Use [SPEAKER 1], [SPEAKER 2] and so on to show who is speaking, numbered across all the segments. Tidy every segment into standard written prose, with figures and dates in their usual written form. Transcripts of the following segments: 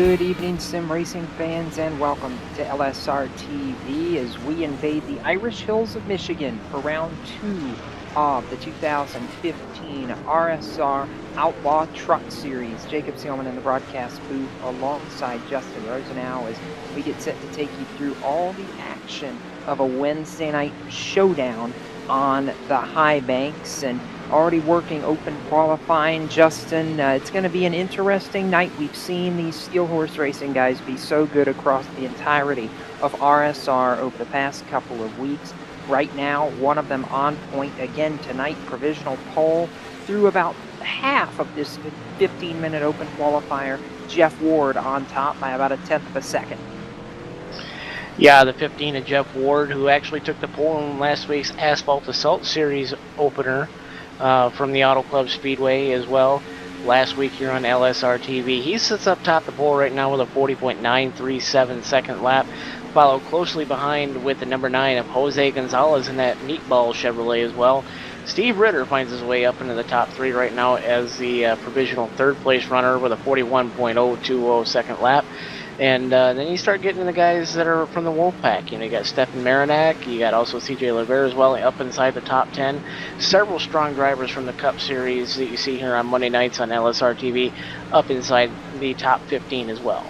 [SPEAKER 1] Good evening, sim racing fans, and welcome to LSRTV as we invade the Irish Hills of Michigan for round 2 of the 2015 RSR Outlaw Truck Series. Jacob Seelman in the broadcast booth alongside Justin Rosenau as we get set to take you through all the action of a Wednesday night showdown on the high banks and already working open qualifying. Justin, it's going to be an interesting night. We've seen these steel horse racing guys be so good across the entirety of RSR over the past couple of weeks. Right now, one of them on point again tonight, provisional pole through about half of this 15-minute open qualifier. Jeff Ward on top by about a tenth of a second.
[SPEAKER 2] Yeah, the 15 of Jeff Ward, who actually took the pole in last week's Asphalt Assault Series opener from the Auto Club Speedway as well. Last week here on LSRTV. He sits up top the pole right now with a 40.937 second lap, followed closely behind with the number 9 of Jose Gonzalez in that Meatball Chevrolet as well. Steve Ritter finds his way up into the top 3 right now as the provisional third place runner with a 41.020 second lap. And then you start getting the guys that are from the Wolfpack. You know, you got Stefan Marinak, you got also CJ Lever as well, up inside the top 10. Several strong drivers from the Cup Series that you see here on Monday nights on LSR-TV up inside the top 15 as well.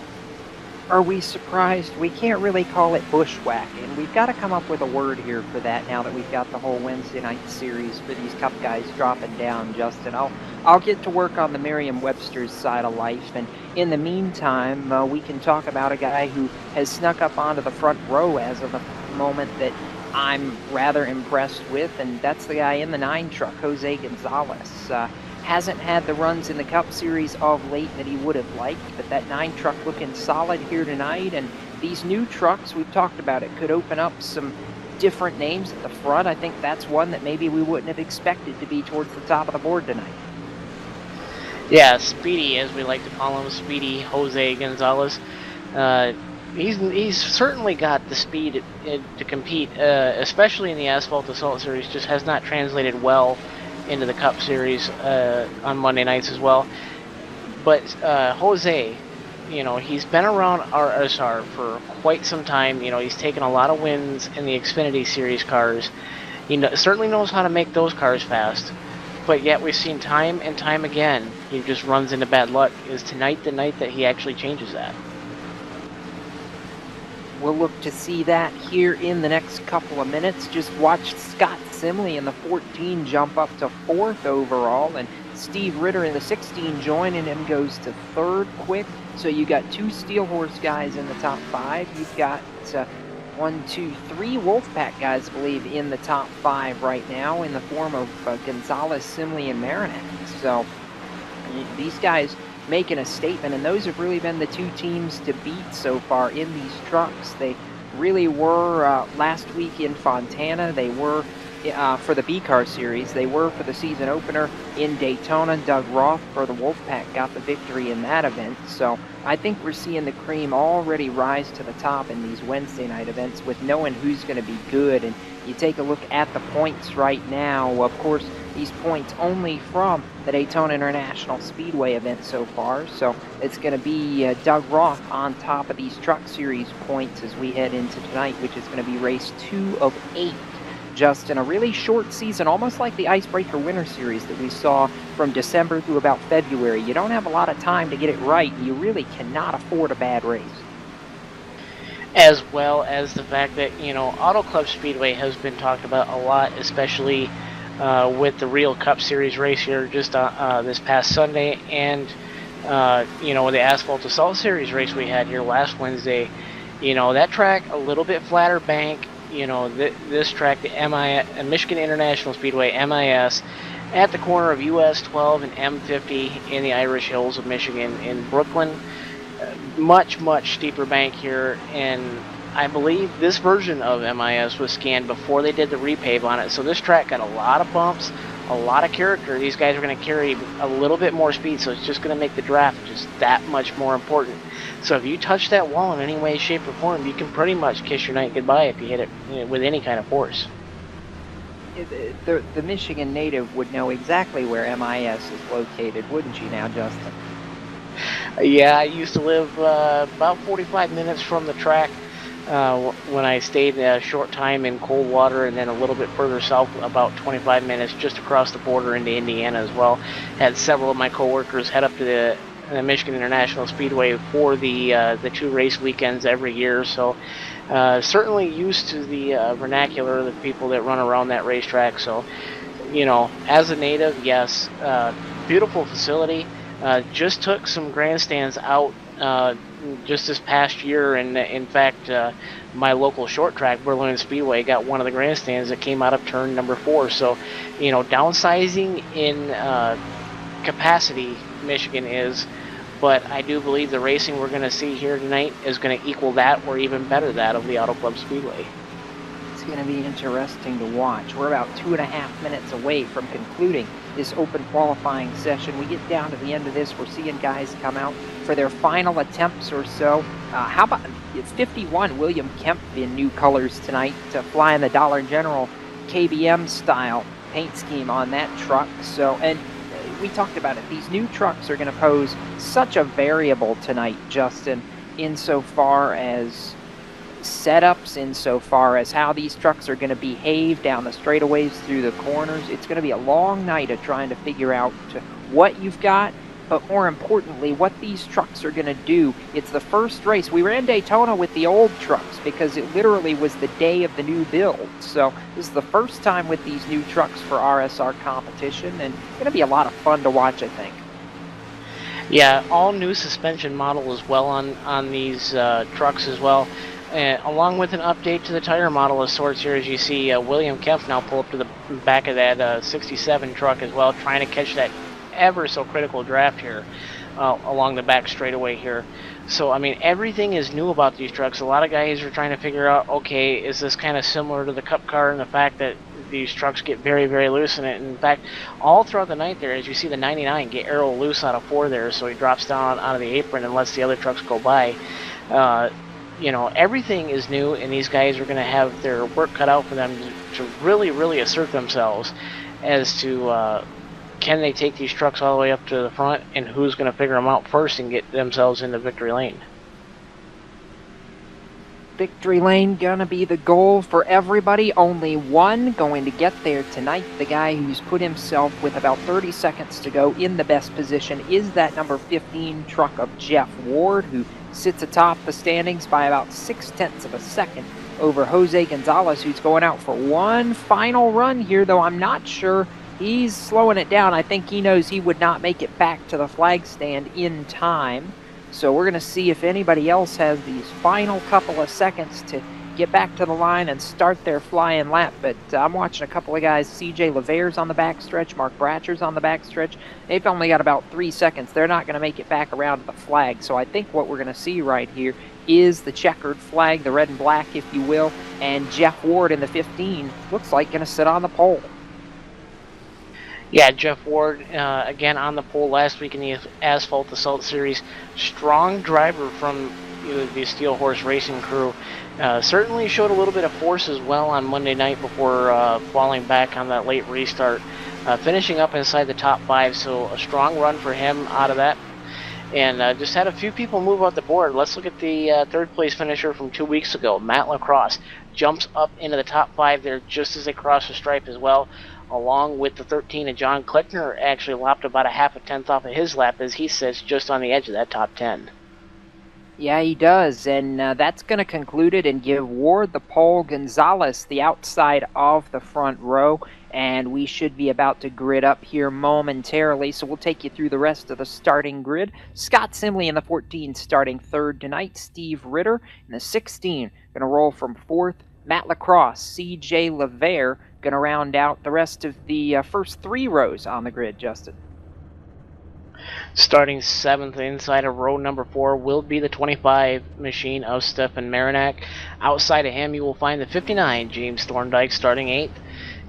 [SPEAKER 1] Are we surprised? We can't really call it bushwhacking. We've got to come up with a word here for that now that we've got the whole Wednesday night series for these Cup guys dropping down, Justin. I'll get to work on the Merriam-Webster's side of life, and in the meantime, we can talk about a guy who has snuck up onto the front row as of the moment that I'm rather impressed with, and that's the guy in the 9 truck, Jose Gonzalez. Hasn't had the runs in the Cup Series of late that he would have liked, but that 9 truck looking solid here tonight, and these new trucks, we've talked about it, could open up some different names at the front. I think that's one that maybe we wouldn't have expected to be towards the top of the board tonight.
[SPEAKER 2] Yeah, Speedy, as we like to call him, Speedy Jose Gonzalez. He's certainly got the speed to compete, especially in the Asphalt Assault Series. Just has not translated well into the Cup Series on Monday nights as well. But Jose, you know, he's been around RSR for quite some time. You know, he's taken a lot of wins in the Xfinity Series cars. He certainly knows how to make those cars fast. But yet we've seen time and time again, he just runs into bad luck. Is tonight the night that he actually changes that?
[SPEAKER 1] We'll look to see that here in the next couple of minutes. Just watched Scott Simley in the 14 jump up to 4th overall, and Steve Ritter in the 16 joining him goes to 3rd quick. So you got 2 Steel Horse guys in the top 5. You've got 1, 2, 3 Wolfpack guys, I believe, in the top 5 right now in the form of Gonzalez, Simley, and Marinak. So these guys making a statement, and those have really been the 2 teams to beat so far in these trucks. They really were last week in Fontana. They were for the B-Car Series. They were for the season opener in Daytona. Doug Roth for the Wolfpack got the victory in that event. So I think we're seeing the cream already rise to the top in these Wednesday night events with knowing who's going to be good. And you take a look at the points right now. Of course, these points only from the Daytona International Speedway event so far. So it's going to be Doug Roth on top of these Truck Series points as we head into tonight, which is going to be race 2 of 8. Just in a really short season, almost like the Icebreaker Winter Series that we saw from December through about February. You don't have a lot of time to get it right, and you really cannot afford a bad race.
[SPEAKER 2] As well as the fact that, you know, Auto Club Speedway has been talked about a lot, especially with the real Cup Series race here just this past Sunday, and you know, the Asphalt Assault Series race we had here last Wednesday. You know, that track a little bit flatter bank. You know, this track, the Michigan International Speedway, MIS, at the corner of US 12 and M50 in the Irish Hills of Michigan in Brooklyn. Much steeper bank here, and I believe this version of MIS was scanned before they did the repave on it. So this track got a lot of bumps, a lot of character. These guys are going to carry a little bit more speed, so it's just going to make the draft just that much more important. So if you touch that wall in any way, shape, or form, you can pretty much kiss your night goodbye if you hit it with any kind of force.
[SPEAKER 1] The Michigan native would know exactly where MIS is located, wouldn't you now, Justin?
[SPEAKER 2] Yeah, I used to live about 45 minutes from the track when I stayed a short time in Coldwater, and then a little bit further south, about 25 minutes just across the border into Indiana as well. Had several of my coworkers head up to the Michigan International Speedway for the two race weekends every year, so certainly used to the vernacular of the people that run around that racetrack. So, as a native, yes, beautiful facility. Just took some grandstands out just this past year, and in fact, my local short track, Berlin Speedway, got one of the grandstands that came out of turn number 4. So, downsizing in capacity, Michigan is, but I do believe the racing we're going to see here tonight is going to equal that or even better that of the Auto Club Speedway.
[SPEAKER 1] It's going to be interesting to watch. We're about 2.5 minutes away from concluding this open qualifying session. We get down to the end of this, we're seeing guys come out for their final attempts or so. How about it's 51 William Kemp in new colors tonight to fly in the Dollar General KBM style paint scheme on that truck. So, and we talked about it, these new trucks are going to pose such a variable tonight, Justin, insofar as setups, insofar as how these trucks are going to behave down the straightaways through the corners. It's going to be a long night of trying to figure out what you've got, but more importantly, what these trucks are going to do. It's the first race. We ran Daytona with the old trucks because it literally was the day of the new build. So this is the first time with these new trucks for RSR competition, and it's going to be a lot of fun to watch, I think.
[SPEAKER 2] Yeah, all new suspension model as well on these trucks as well. Along with an update to the tire model of sorts here, as you see William Kemp now pull up to the back of that 67 truck as well, trying to catch that ever so critical draft here along the back straightaway here. So, I mean, everything is new about these trucks. A lot of guys are trying to figure out, okay, is this kind of similar to the Cup car and the fact that these trucks get very, very loose in it. And in fact, all throughout the night there, as you see the 99 get aero loose out of 4 there, so he drops down out of the apron and lets the other trucks go by. Everything is new, and these guys are going to have their work cut out for them to really, really assert themselves as to can they take these trucks all the way up to the front, and who's going to figure them out first and get themselves into victory lane.
[SPEAKER 1] Victory lane gonna be the goal for everybody. Only one going to get there tonight. The guy who's put himself with about 30 seconds to go in the best position is that number 15 truck of Jeff Ward, who sits atop the standings by about 0.6 of a second over Jose Gonzalez, who's going out for one final run here, though I'm not sure he's slowing it down. I think he knows he would not make it back to the flag stand in time. So we're going to see if anybody else has these final couple of seconds to get back to the line and start their flying lap. But I'm watching a couple of guys. CJ Lavaire's on the backstretch. Mark Bratcher's on the backstretch. They've only got about 3 seconds. They're not going to make it back around to the flag. So I think what we're going to see right here is the checkered flag, the red and black, if you will. And Jeff Ward in the 15 looks like going to sit on the pole.
[SPEAKER 2] Yeah, Jeff Ward, again on the pole last week in the Asphalt Assault Series. Strong driver from the Steel Horse Racing crew. Certainly showed a little bit of force as well on Monday night before falling back on that late restart. Finishing up inside the top 5, so a strong run for him out of that. And just had a few people move off the board. Let's look at the third place finisher from 2 weeks ago, Matt Lacrosse. Jumps up into the top 5 there just as they cross the stripe as well, along with the 13 of John Klickner. Actually lopped about a 0.5 off of his lap as he sits just on the edge of that top 10.
[SPEAKER 1] Yeah, he does, and that's going to conclude it and give Ward the pole, Gonzalez the outside of the front row, and we should be about to grid up here momentarily, so we'll take you through the rest of the starting grid. Scott Simley in the 14 starting third tonight. Steve Ritter in the 16 going to roll from fourth. Matt Lacrosse, C.J. Lavere going to round out the rest of the first 3 rows on the grid, Justin.
[SPEAKER 2] Starting 7th inside of row number 4 will be the 25 machine of Stefan Marinak. Outside of him you will find the 59 James Thorndike starting 8th.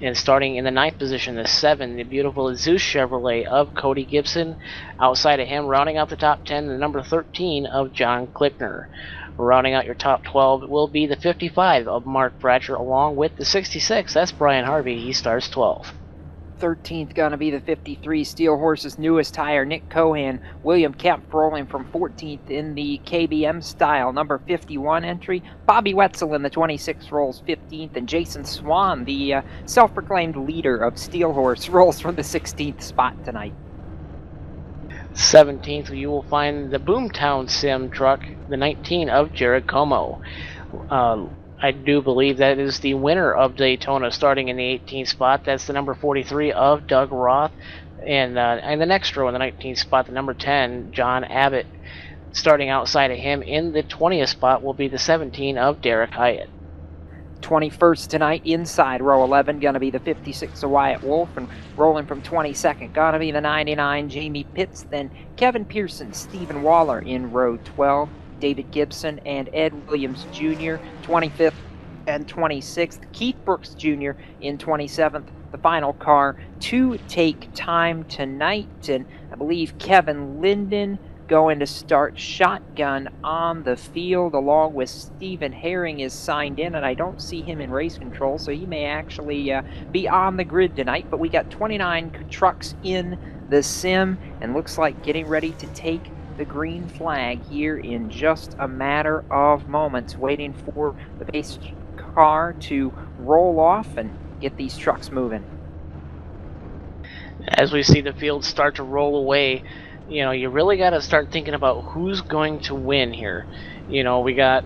[SPEAKER 2] And starting in the 9th position, the 7, the beautiful Zeus Chevrolet of Cody Gibson. Outside of him, rounding out the top 10, the number 13 of John Klickner. Rounding out your top 12 will be the 55 of Mark Bratcher, along with the 66. That's Brian Harvey. He starts 12th.
[SPEAKER 1] 13th gonna be the 53 Steel Horse's newest hire, Nick Cohan. William Kemp rolling from 14th in the KBM style, number 51 entry. Bobby Wetzel in the 26 rolls 15th, and Jason Swan, the self-proclaimed leader of Steel Horse, rolls from the 16th spot tonight.
[SPEAKER 2] 17th, you will find the Boomtown Sim truck, the 19 of Jared Como. I do believe that is the winner of Daytona, starting in the 18th spot. That's the number 43 of Doug Roth. And the next row in the 19th spot, the number 10, John Abbott. Starting outside of him in the 20th spot will be the 17 of Derek Hyatt.
[SPEAKER 1] 21st tonight, inside row 11, gonna be the 56 of Wyatt Wolf, and rolling from 22nd, gonna be the 99 Jamie Pitts, then Kevin Pearson, Stephen Waller in row 12, David Gibson and Ed Williams Jr., 25th and 26th, Keith Brooks Jr. in 27th, the final car to take time tonight, and I believe Kevin Linden going to start shotgun on the field, along with Stephen Herring is signed in, and I don't see him in race control, so he may actually be on the grid tonight. But we got 29 trucks in the sim, and looks like getting ready to take the green flag here in just a matter of moments, waiting for the pace car to roll off and get these trucks moving.
[SPEAKER 2] As we see the field start to roll away, you really got to start thinking about who's going to win here. We got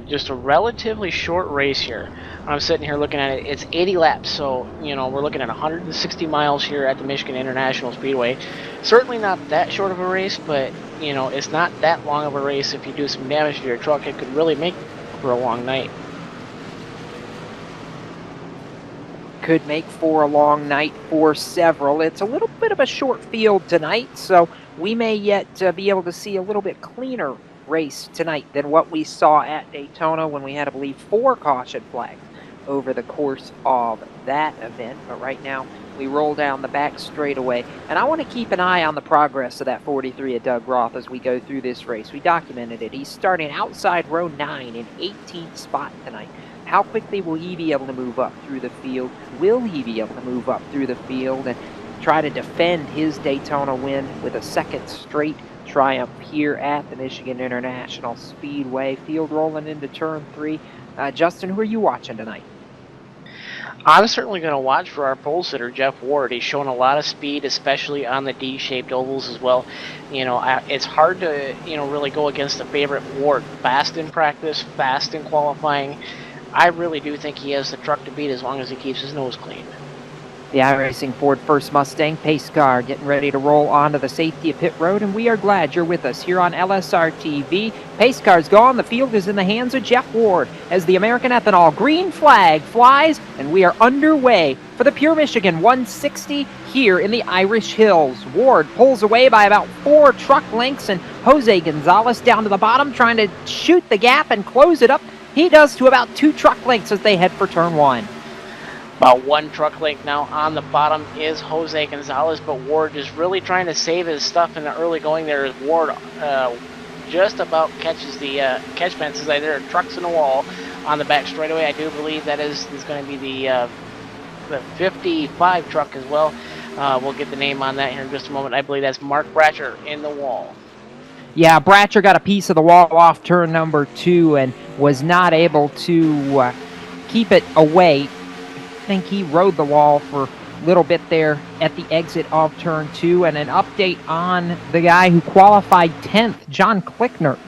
[SPEAKER 2] just a relatively short race here. I'm sitting here looking at it. It's 80 laps, so we're looking at 160 miles here at the Michigan International Speedway. Certainly not that short of a race, but it's not that long of a race. If you do some damage to your truck, it could really make for a long night.
[SPEAKER 1] Could make for a long night for several. It's a little bit of a short field tonight, so we may yet be able to see a little bit cleaner race tonight than what we saw at Daytona, when we had, I believe, 4 caution flags over the course of that event. But right now, we roll down the back straightaway, and I want to keep an eye on the progress of that 43 of Doug Roth as we go through this race. We documented it. He's starting outside row 9 in 18th spot tonight. How quickly will he be able to move up through the field? Will he be able to move up through the field and try to defend his Daytona win with a second straight triumph here at the Michigan International Speedway? Field rolling into turn 3. Justin, who are you watching tonight?
[SPEAKER 2] I'm certainly going to watch for our pole sitter, Jeff Ward. He's shown a lot of speed, especially on the D-shaped ovals as well. It's hard to, really go against the favorite Ward. Fast in practice, fast in qualifying. I really do think he has the truck to beat as long as he keeps his nose clean.
[SPEAKER 1] The iRacing Ford First Mustang pace car getting ready to roll onto the safety of pit road, and we are glad you're with us here on LSRTV. Pace car's gone. The field is in the hands of Jeff Ward as the American Ethanol green flag flies, and we are underway for the Pure Michigan 160 here in the Irish Hills. Ward pulls away by about 4 truck lengths, and Jose Gonzalez down to the bottom trying to shoot the gap and close it up. He does to about 2 truck lengths as they head for turn 1.
[SPEAKER 2] About 1 truck length now on the bottom is Jose Gonzalez, but Ward is really trying to save his stuff in the early going there. As Ward just about catches the catch fences. There are trucks in the wall on the back straightaway. I do believe that is going to be the 55 truck as well. We'll get the name on that here in just a moment. I believe that's Mark Bratcher in the wall.
[SPEAKER 1] Yeah, Bratcher got a piece of the wall off turn number 2 and was not able to keep it away. I think he rode the wall for a little bit there at the exit of turn 2. And an update on the guy who qualified 10th, John Klickner,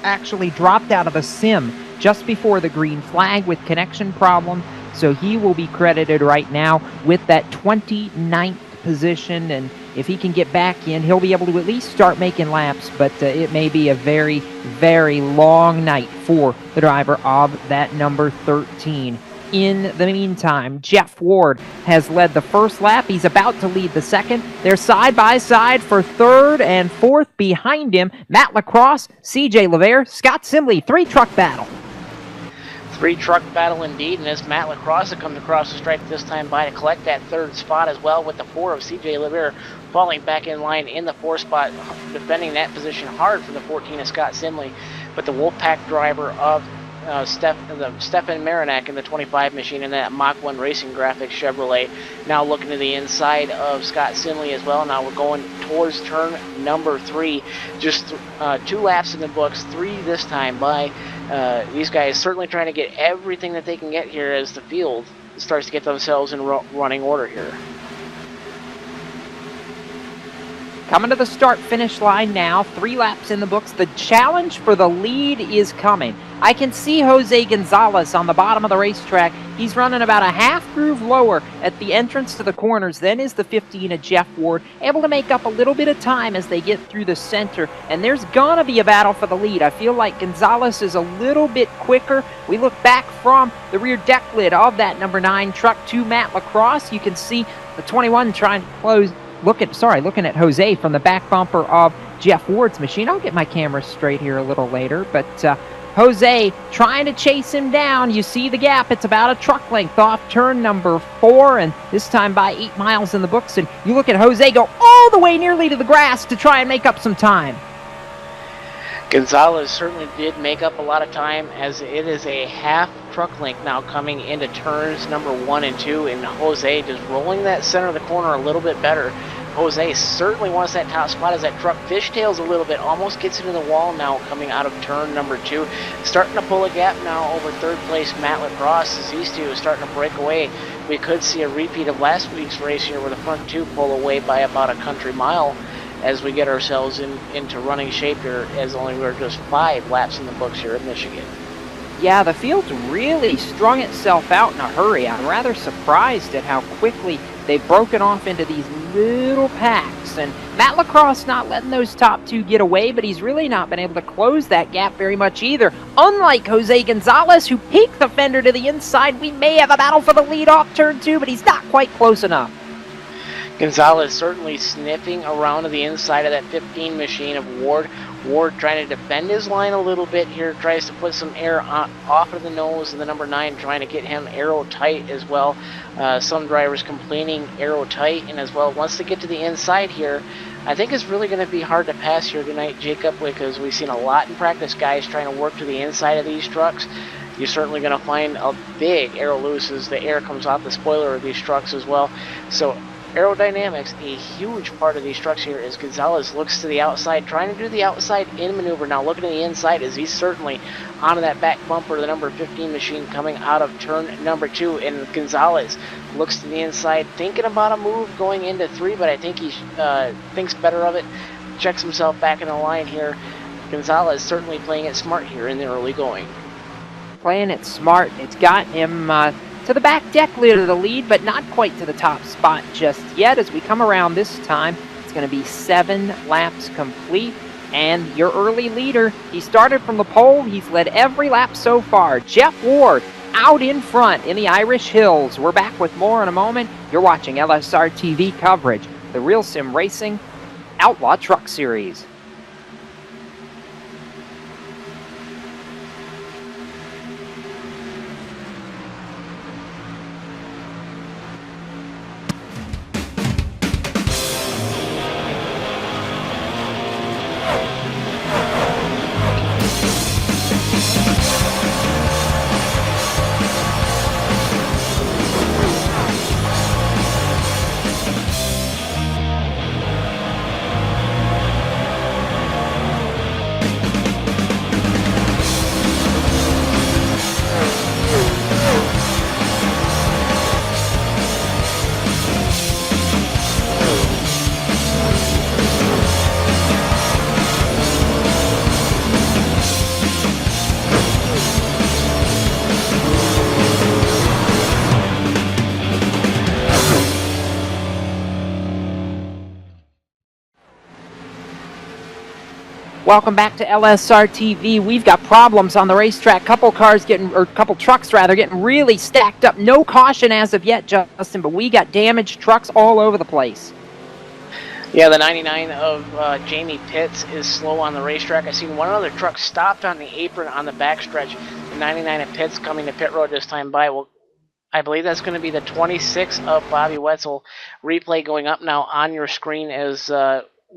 [SPEAKER 1] actually dropped out of the sim just before the green flag with connection problem. So he will be credited right now with that 29th position, and if he can get back in, he'll be able to at least start making laps, but it may be a very, very long night for the driver of that number 13. In the meantime, Jeff Ward has led the first lap. He's about to lead the second. They're side by side for third and fourth. Behind him, Matt Lacrosse, CJ LeVere, Scott Simley. 3-truck battle.
[SPEAKER 2] 3-truck battle indeed, and it's Matt Lacrosse that comes across the stripe this time by to collect that 3rd spot as well, with the 4 of CJ LeVere falling back in line in the 4th spot, defending that position hard from the 14 of Scott Simley. But the Wolfpack driver of Stefan Marinak in the 25 machine in that Mach 1 Racing Graphics Chevrolet. Now looking to the inside of Scott Simley as well. Now we're going towards turn number 3. Just 2 laps in the books, 3 this time by. These guys certainly trying to get everything that they can get here as the field starts to get themselves in running order here.
[SPEAKER 1] Coming to the start-finish line now, 3 laps in the books. The challenge for the lead is coming. I can see Jose Gonzalez on the bottom of the racetrack. He's running about a half groove lower at the entrance to the corners than is the 15 of Jeff Ward, able to make up a little bit of time as they get through the center, and there's gonna be a battle for the lead. I feel like Gonzalez is a little bit quicker. We look back from the rear deck lid of that number 9 truck to Matt Lacrosse. You can see the 21 trying to close. Looking at Jose from the back bumper of Jeff Ward's machine. I'll get my camera straight here a little later, but Jose trying to chase him down. You see the gap. It's about a truck length off turn number 4, and this time by 8 miles in the books. And you look at Jose go all the way nearly to the grass to try and make up some time.
[SPEAKER 2] Gonzalez certainly did make up a lot of time, as it is a half truck length now coming into turns number 1 and 2, and Jose just rolling that center of the corner a little bit better. Jose certainly wants that top spot as that truck fishtails a little bit, almost gets into the wall now coming out of turn number 2. Starting to pull a gap now over 3rd place Matt Lacrosse as these two are starting to break away. We could see a repeat of last week's race here where the front 2 pull away by about a country mile as we get ourselves into running shape here, as only we're just 5 laps in the books here at Michigan.
[SPEAKER 1] Yeah, the field's really strung itself out in a hurry. I'm rather surprised at how quickly they've broken off into these little packs. And Matt Lacrosse not letting those top 2 get away, but he's really not been able to close that gap very much either. Unlike Jose Gonzalez, who peeked the fender to the inside, we may have a battle for the lead off turn 2, but he's not quite close enough.
[SPEAKER 2] Gonzalez certainly sniffing around to the inside of that 15 machine of Ward. Ward trying to defend his line a little bit here, tries to put some air off of the nose of the number 9, trying to get him aero tight as well. Some drivers complaining aero tight, and as well wants to get to the inside here. I think it's really going to be hard to pass here tonight, Jacob, because we've seen a lot in practice guys trying to work to the inside of these trucks. You're certainly going to find a big aero loose as the air comes off the spoiler of these trucks as well. So aerodynamics, a huge part of these trucks here, as Gonzalez looks to the outside, trying to do the outside in maneuver. Now looking at the inside as he's certainly onto that back bumper of the number 15 machine coming out of turn number 2, and Gonzalez looks to the inside, thinking about a move going into 3, but I think he thinks better of it, checks himself back in the line here. Gonzalez certainly playing it smart here in the early going.
[SPEAKER 1] Playing it smart. It's got him to the back deck lid of the lead, but not quite to the top spot just yet. As we come around this time, it's going to be 7 laps complete. And your early leader, he started from the pole. He's led every lap so far. Jeff Ward out in front in the Irish Hills. We're back with more in a moment. You're watching LSR TV coverage, the Real Sim Racing Outlaw Truck Series. Welcome back to LSR TV. We've got problems on the racetrack. Couple trucks getting really stacked up. No caution as of yet, Justin, but we got damaged trucks all over the place.
[SPEAKER 2] Yeah, the 99 of Jamie Pitts is slow on the racetrack. I've seen one other truck stopped on the apron on the backstretch. The 99 of Pitts coming to pit road this time by. Well, I believe that's going to be the 26 of Bobby Wetzel. Replay going up now on your screen as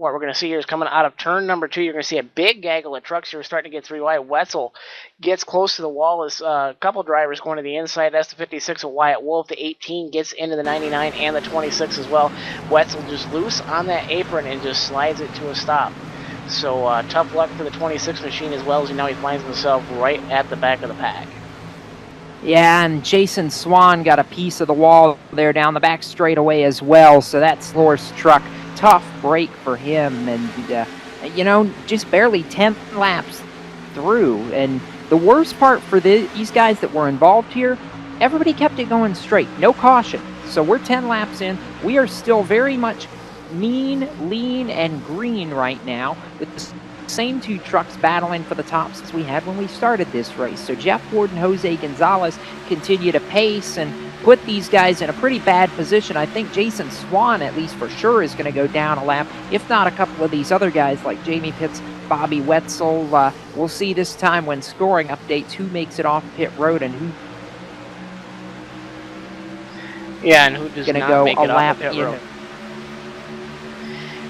[SPEAKER 2] what we're going to see here is coming out of turn number 2, you're going to see a big gaggle of trucks here starting to get 3 wide. Wetzel gets close to the wall as a couple drivers going to the inside. That's the 56 of Wyatt Wolf. The 18 gets into the 99 and the 26 as well. Wetzel just loose on that apron and just slides it to a stop. So tough luck for the 26 machine as well, as now he finds himself right at the back of the pack.
[SPEAKER 1] Yeah, and Jason Swan got a piece of the wall there down the back straightaway as well, so that Slor's truck, tough break for him, and, just barely 10 laps through. And the worst part for these guys that were involved here, everybody kept it going straight, no caution. So we're 10 laps in. We are still very much mean, lean, and green right now, with the same 2 trucks battling for the tops as we had when we started this race. So Jeff Ward and Jose Gonzalez continue to pace and put these guys in a pretty bad position. I think Jason Swan, at least for sure, is going to go down a lap, if not a couple of these other guys like Jamie Pitts, Bobby Wetzel. We'll see this time when scoring updates who makes it off pit road and who
[SPEAKER 2] does not make it off pit road.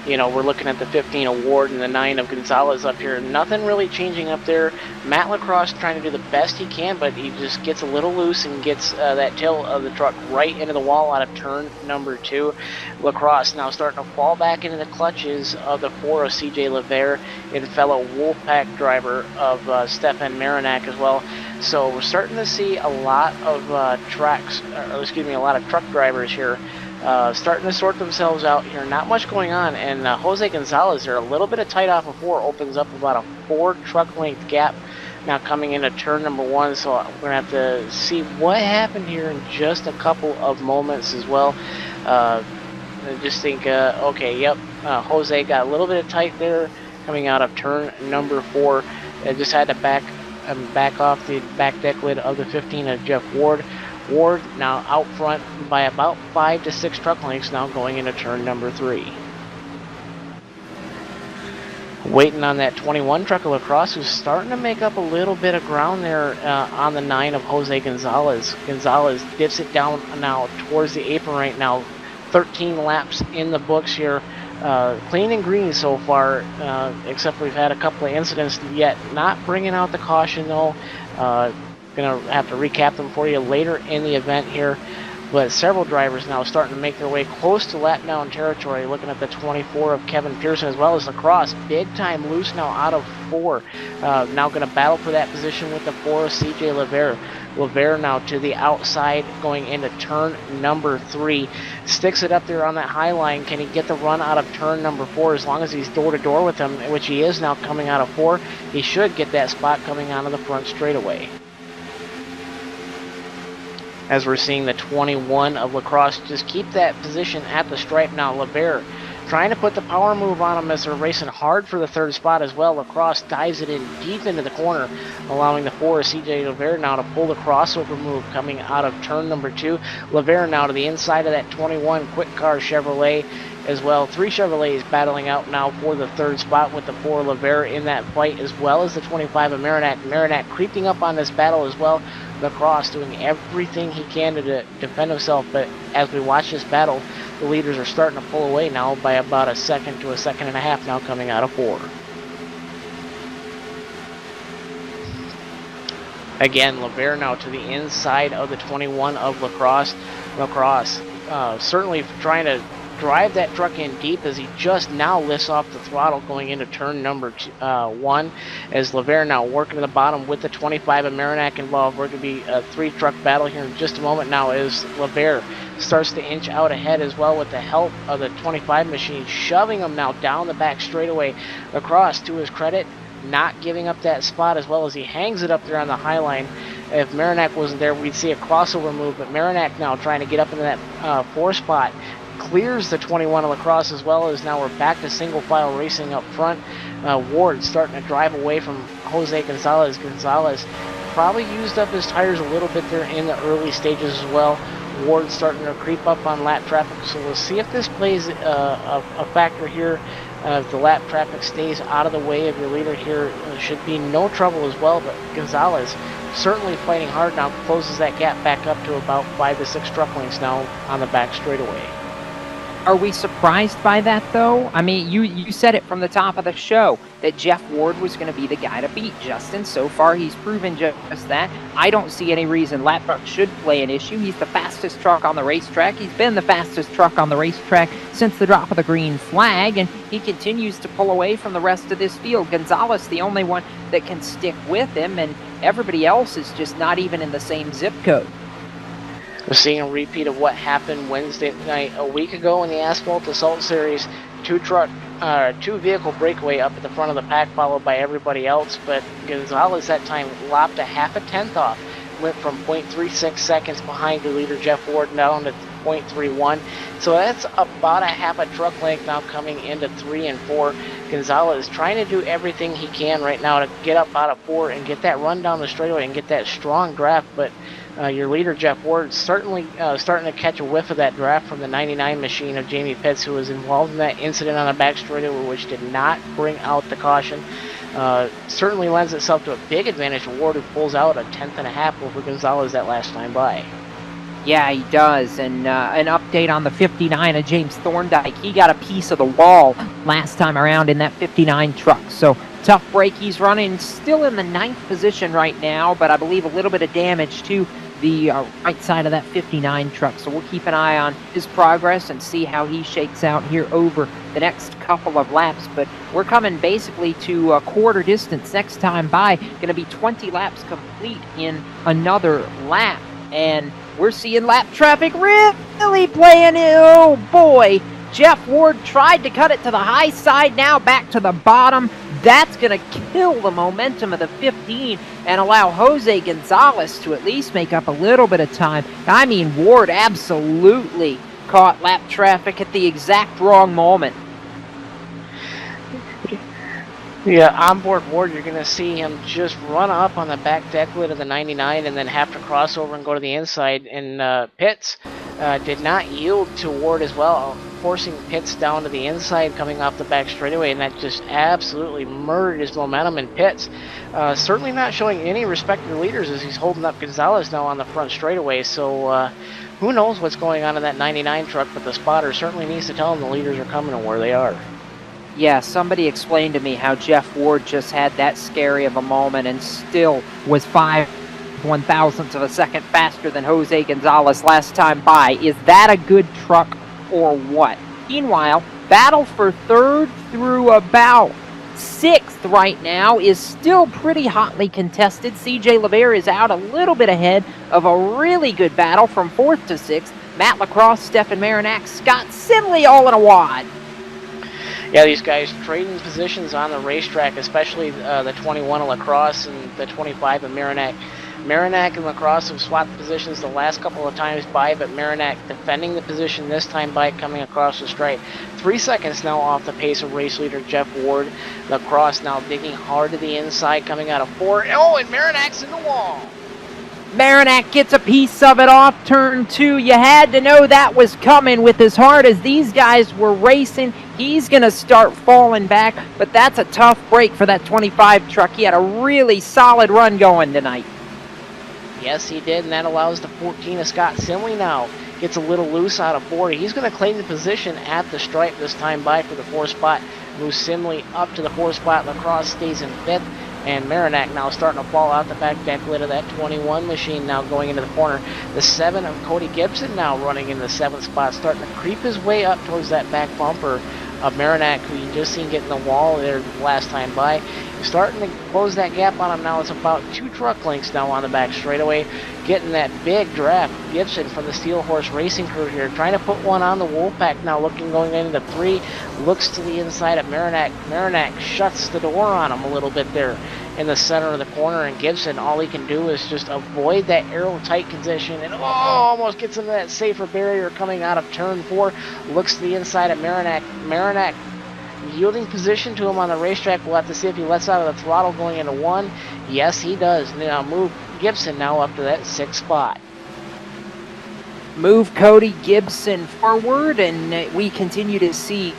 [SPEAKER 2] We're looking at the 15 of Ward and the 9 of Gonzalez up here. Nothing really changing up there. Matt Lacrosse trying to do the best he can, but he just gets a little loose and gets that tail of the truck right into the wall out of turn number 2. Lacrosse now starting to fall back into the clutches of the 4 of CJ Lever and fellow Wolfpack driver of Stefan Marinak as well. So we're starting to see a lot of a lot of truck drivers here starting to sort themselves out here. Not much going on, and Jose Gonzalez there, a little bit of tight off of 4, opens up about a 4 truck length gap now coming into turn number 1. So we're going to have to see what happened here in just a couple of moments as well. I just think, okay, yep, Jose got a little bit of tight there coming out of turn number 4. Just had to back off the back deck lid of the 15 of Jeff Ward. Ward now out front by about 5 to 6 truck lengths now going into turn number 3. Waiting on that 21 truck of Lacrosse, who's starting to make up a little bit of ground there on the 9 of Jose Gonzalez. Gonzalez dips it down now towards the apron right now. 13 laps in the books here. Clean and green so far, except we've had a couple of incidents yet. Not bringing out the caution though. Going to have to recap them for you later in the event here. But several drivers now starting to make their way close to lap down territory. Looking at the 24 of Kevin Pearson as well as Lacrosse. Big time loose now out of 4. Now going to battle for that position with the 4 of CJ Lever. Lever now to the outside going into turn number 3. Sticks it up there on that high line. Can he get the run out of turn number 4? As long as he's door to door with him, which he is now coming out of 4, he should get that spot coming out of the front straightaway. As we're seeing the 21 of Lacrosse just keep that position at the stripe now. Lever trying to put the power move on him as they're racing hard for the 3rd spot as well. Lacrosse dives it in deep into the corner, allowing the 4 of CJ Lever now to pull the crossover move coming out of turn number 2. Lever now to the inside of that 21 Quick Car Chevrolet as well. 3 Chevrolets battling out now for the 3rd spot with the 4 Lever in that fight, as well as the 25 of Marinak. Marinak creeping up on this battle as well. Lacrosse doing everything he can to defend himself, but as we watch this battle, the leaders are starting to pull away now by about a second to a second and a half now coming out of 4. Again, Lever now to the inside of the 21 of Lacrosse. Lacrosse certainly trying to drive that truck in deep as he just now lifts off the throttle going into turn number 1, as Lever now working to the bottom with the 25 of Marinak involved. We're going to be a 3 truck battle here in just a moment now as Lever starts to inch out ahead as well with the help of the 25 machine, shoving him now down the back straightaway. Lacrosse, to his credit, not giving up that spot as well as he hangs it up there on the high line. If Marinak wasn't there, we'd see a crossover move, but Marinak now trying to get up into that 4 spot. Clears the 21 of Lacrosse as well as now we're back to single file racing up front. Ward starting to drive away from Jose Gonzalez. Gonzalez probably used up his tires a little bit there in the early stages as well. Ward starting to creep up on lap traffic, so we'll see if this plays a factor here. If the lap traffic stays out of the way of your leader here, should be no trouble as well, but Gonzalez certainly fighting hard now, closes that gap back up to about 5 to 6 truck lengths now on the back straightaway.
[SPEAKER 1] Are we surprised by that, though? I mean, you said it from the top of the show that Jeff Ward was going to be the guy to beat, Justin. So far, he's proven just that. I don't see any reason lap truck should play an issue. He's the fastest truck on the racetrack. He's been the fastest truck on the racetrack since the drop of the green flag, and he continues to pull away from the rest of this field. Gonzalez, the only one that can stick with him, and everybody else is just not even in the same zip code.
[SPEAKER 2] We're seeing a repeat of what happened Wednesday night a week ago in the Asphalt Assault Series. Two vehicle breakaway up at the front of the pack, followed by everybody else. But Gonzalez that time lopped a half a tenth off, went from 0.36 seconds behind the leader Jeff Ward down to 0.31. So that's about a half a truck length now coming into 3 and 4. Gonzalez trying to do everything he can right now to get up out of 4 and get that run down the straightaway and get that strong draft, but your leader, Jeff Ward, certainly starting to catch a whiff of that draft from the 99 machine of Jamie Pitts, who was involved in that incident on the back straightaway, which did not bring out the caution. Certainly lends itself to a big advantage to Ward, who pulls out a tenth and a half over Gonzalez that last time by.
[SPEAKER 1] Yeah, he does. And an update on the 59 of James Thorndike. He got a piece of the wall last time around in that 59 truck. So tough break. He's running still in the 9th position right now, but I believe a little bit of damage to the right side of that 59 truck. So we'll keep an eye on his progress and see how he shakes out here over the next couple of laps. But we're coming basically to a quarter distance next time by. Going to be 20 laps complete in another lap. And we're seeing lap traffic really playing it. Oh boy, Jeff Ward tried to cut it to the high side, now back to the bottom. That's going to kill the momentum of the 15 and allow Jose Gonzalez to at least make up a little bit of time. I mean, Ward absolutely caught lap traffic at the exact wrong moment.
[SPEAKER 2] Yeah, onboard Ward, you're going to see him just run up on the back deck lid of the 99 and then have to cross over and go to the inside. And Pitts did not yield to Ward as well, forcing Pitts down to the inside coming off the back straightaway, and that just absolutely murdered his momentum. And Pitts certainly not showing any respect to the leaders as he's holding up Gonzalez now on the front straightaway. So who knows what's going on in that 99 truck, but the spotter certainly needs to tell him the leaders are coming and where they are.
[SPEAKER 1] Yeah, somebody explained to me how Jeff Ward just had that scary of a moment and still was 5/1000ths of a second faster than Jose Gonzalez last time by. Is that a good truck or what? Meanwhile, battle for 3rd through about 6th right now is still pretty hotly contested. CJ LeVere is out a little bit ahead of a really good battle from 4th to 6th. Matt Lacrosse, Stefan Marinac, Scott Simley all in a wad.
[SPEAKER 2] Yeah, these guys trading positions on the racetrack, especially the 21 of Lacrosse and the 25 of Marinac. Marinac and Lacrosse have swapped positions the last couple of times by, but Marinac defending the position this time by coming across the stripe. 3 seconds now off the pace of race leader Jeff Ward. Lacrosse now digging hard to the inside, coming out of 4. Oh, and Marinac's in the wall.
[SPEAKER 1] Marinac gets a piece of it off turn 2. You had to know that was coming with as hard as these guys were racing. He's going to start falling back, but that's a tough break for that 25 truck. He had a really solid run going tonight.
[SPEAKER 2] Yes, he did, and that allows the 14 of Scott Simley now. Gets a little loose out of 40. He's going to claim the position at the stripe this time by for the 4th spot. Moves Simley up to the 4th spot. Lacrosse stays in 5th. And Marinac now starting to fall out the back deck lid of that 21 machine now going into the corner. The 7 of Cody Gibson now running in the 7th spot, starting to creep his way up towards that back bumper of Marinac, who you just seen get in the wall there last time by. He's starting to close that gap on him now. It's about 2 truck lengths now on the back straightaway. Getting that big draft. Gibson from the Steel Horse Racing crew here, trying to put one on the Wolfpack now, looking going into 3. Looks to the inside of Marinac. Marinac shuts the door on him a little bit there in the center of the corner, and Gibson, all he can do is just avoid that aero-tight position, and almost gets into that safer barrier coming out of turn 4. Looks to the inside of Marinac. Marinac yielding position to him on the racetrack. We'll have to see if he lets out of the throttle going into 1. Yes, he does. Now move Gibson now up to that 6th spot.
[SPEAKER 1] Move Cody Gibson forward, and we continue to see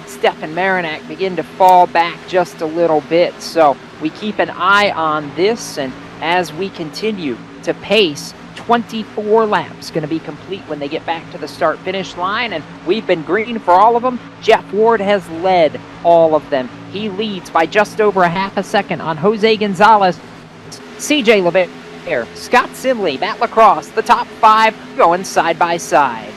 [SPEAKER 1] Stefan Marinac begin to fall back just a little bit. So we keep an eye on this, and as we continue to pace 24 laps going to be complete when they get back to the start-finish line, and we've been green for all of them. Jeff Ward has led all of them. He leads by just over a half a second on Jose Gonzalez, CJ LeBaire, Scott Simley, Matt Lacrosse, the top 5 going side by side.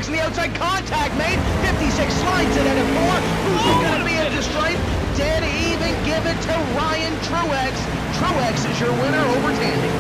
[SPEAKER 3] In the outside, contact made. 56 slides it at a 4. Who's going to be at the stripe? Dead even. Give it to Ryan Truex. Truex is your winner over Tandy.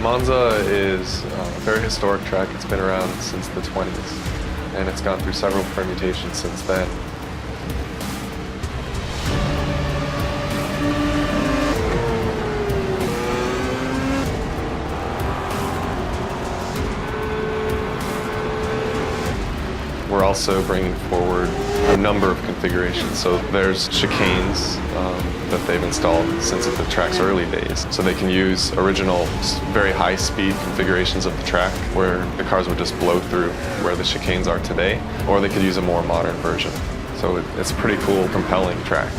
[SPEAKER 4] Monza is a very historic track. It's been around since the 20s, and it's gone through several permutations since then. We're also bringing forward a number of configurations. So there's chicanes that they've installed since the track's early days. So they can use original, very high-speed configurations of the track where the cars would just blow through where the chicanes are today, or they could use a more modern version. So it's a pretty cool, compelling track.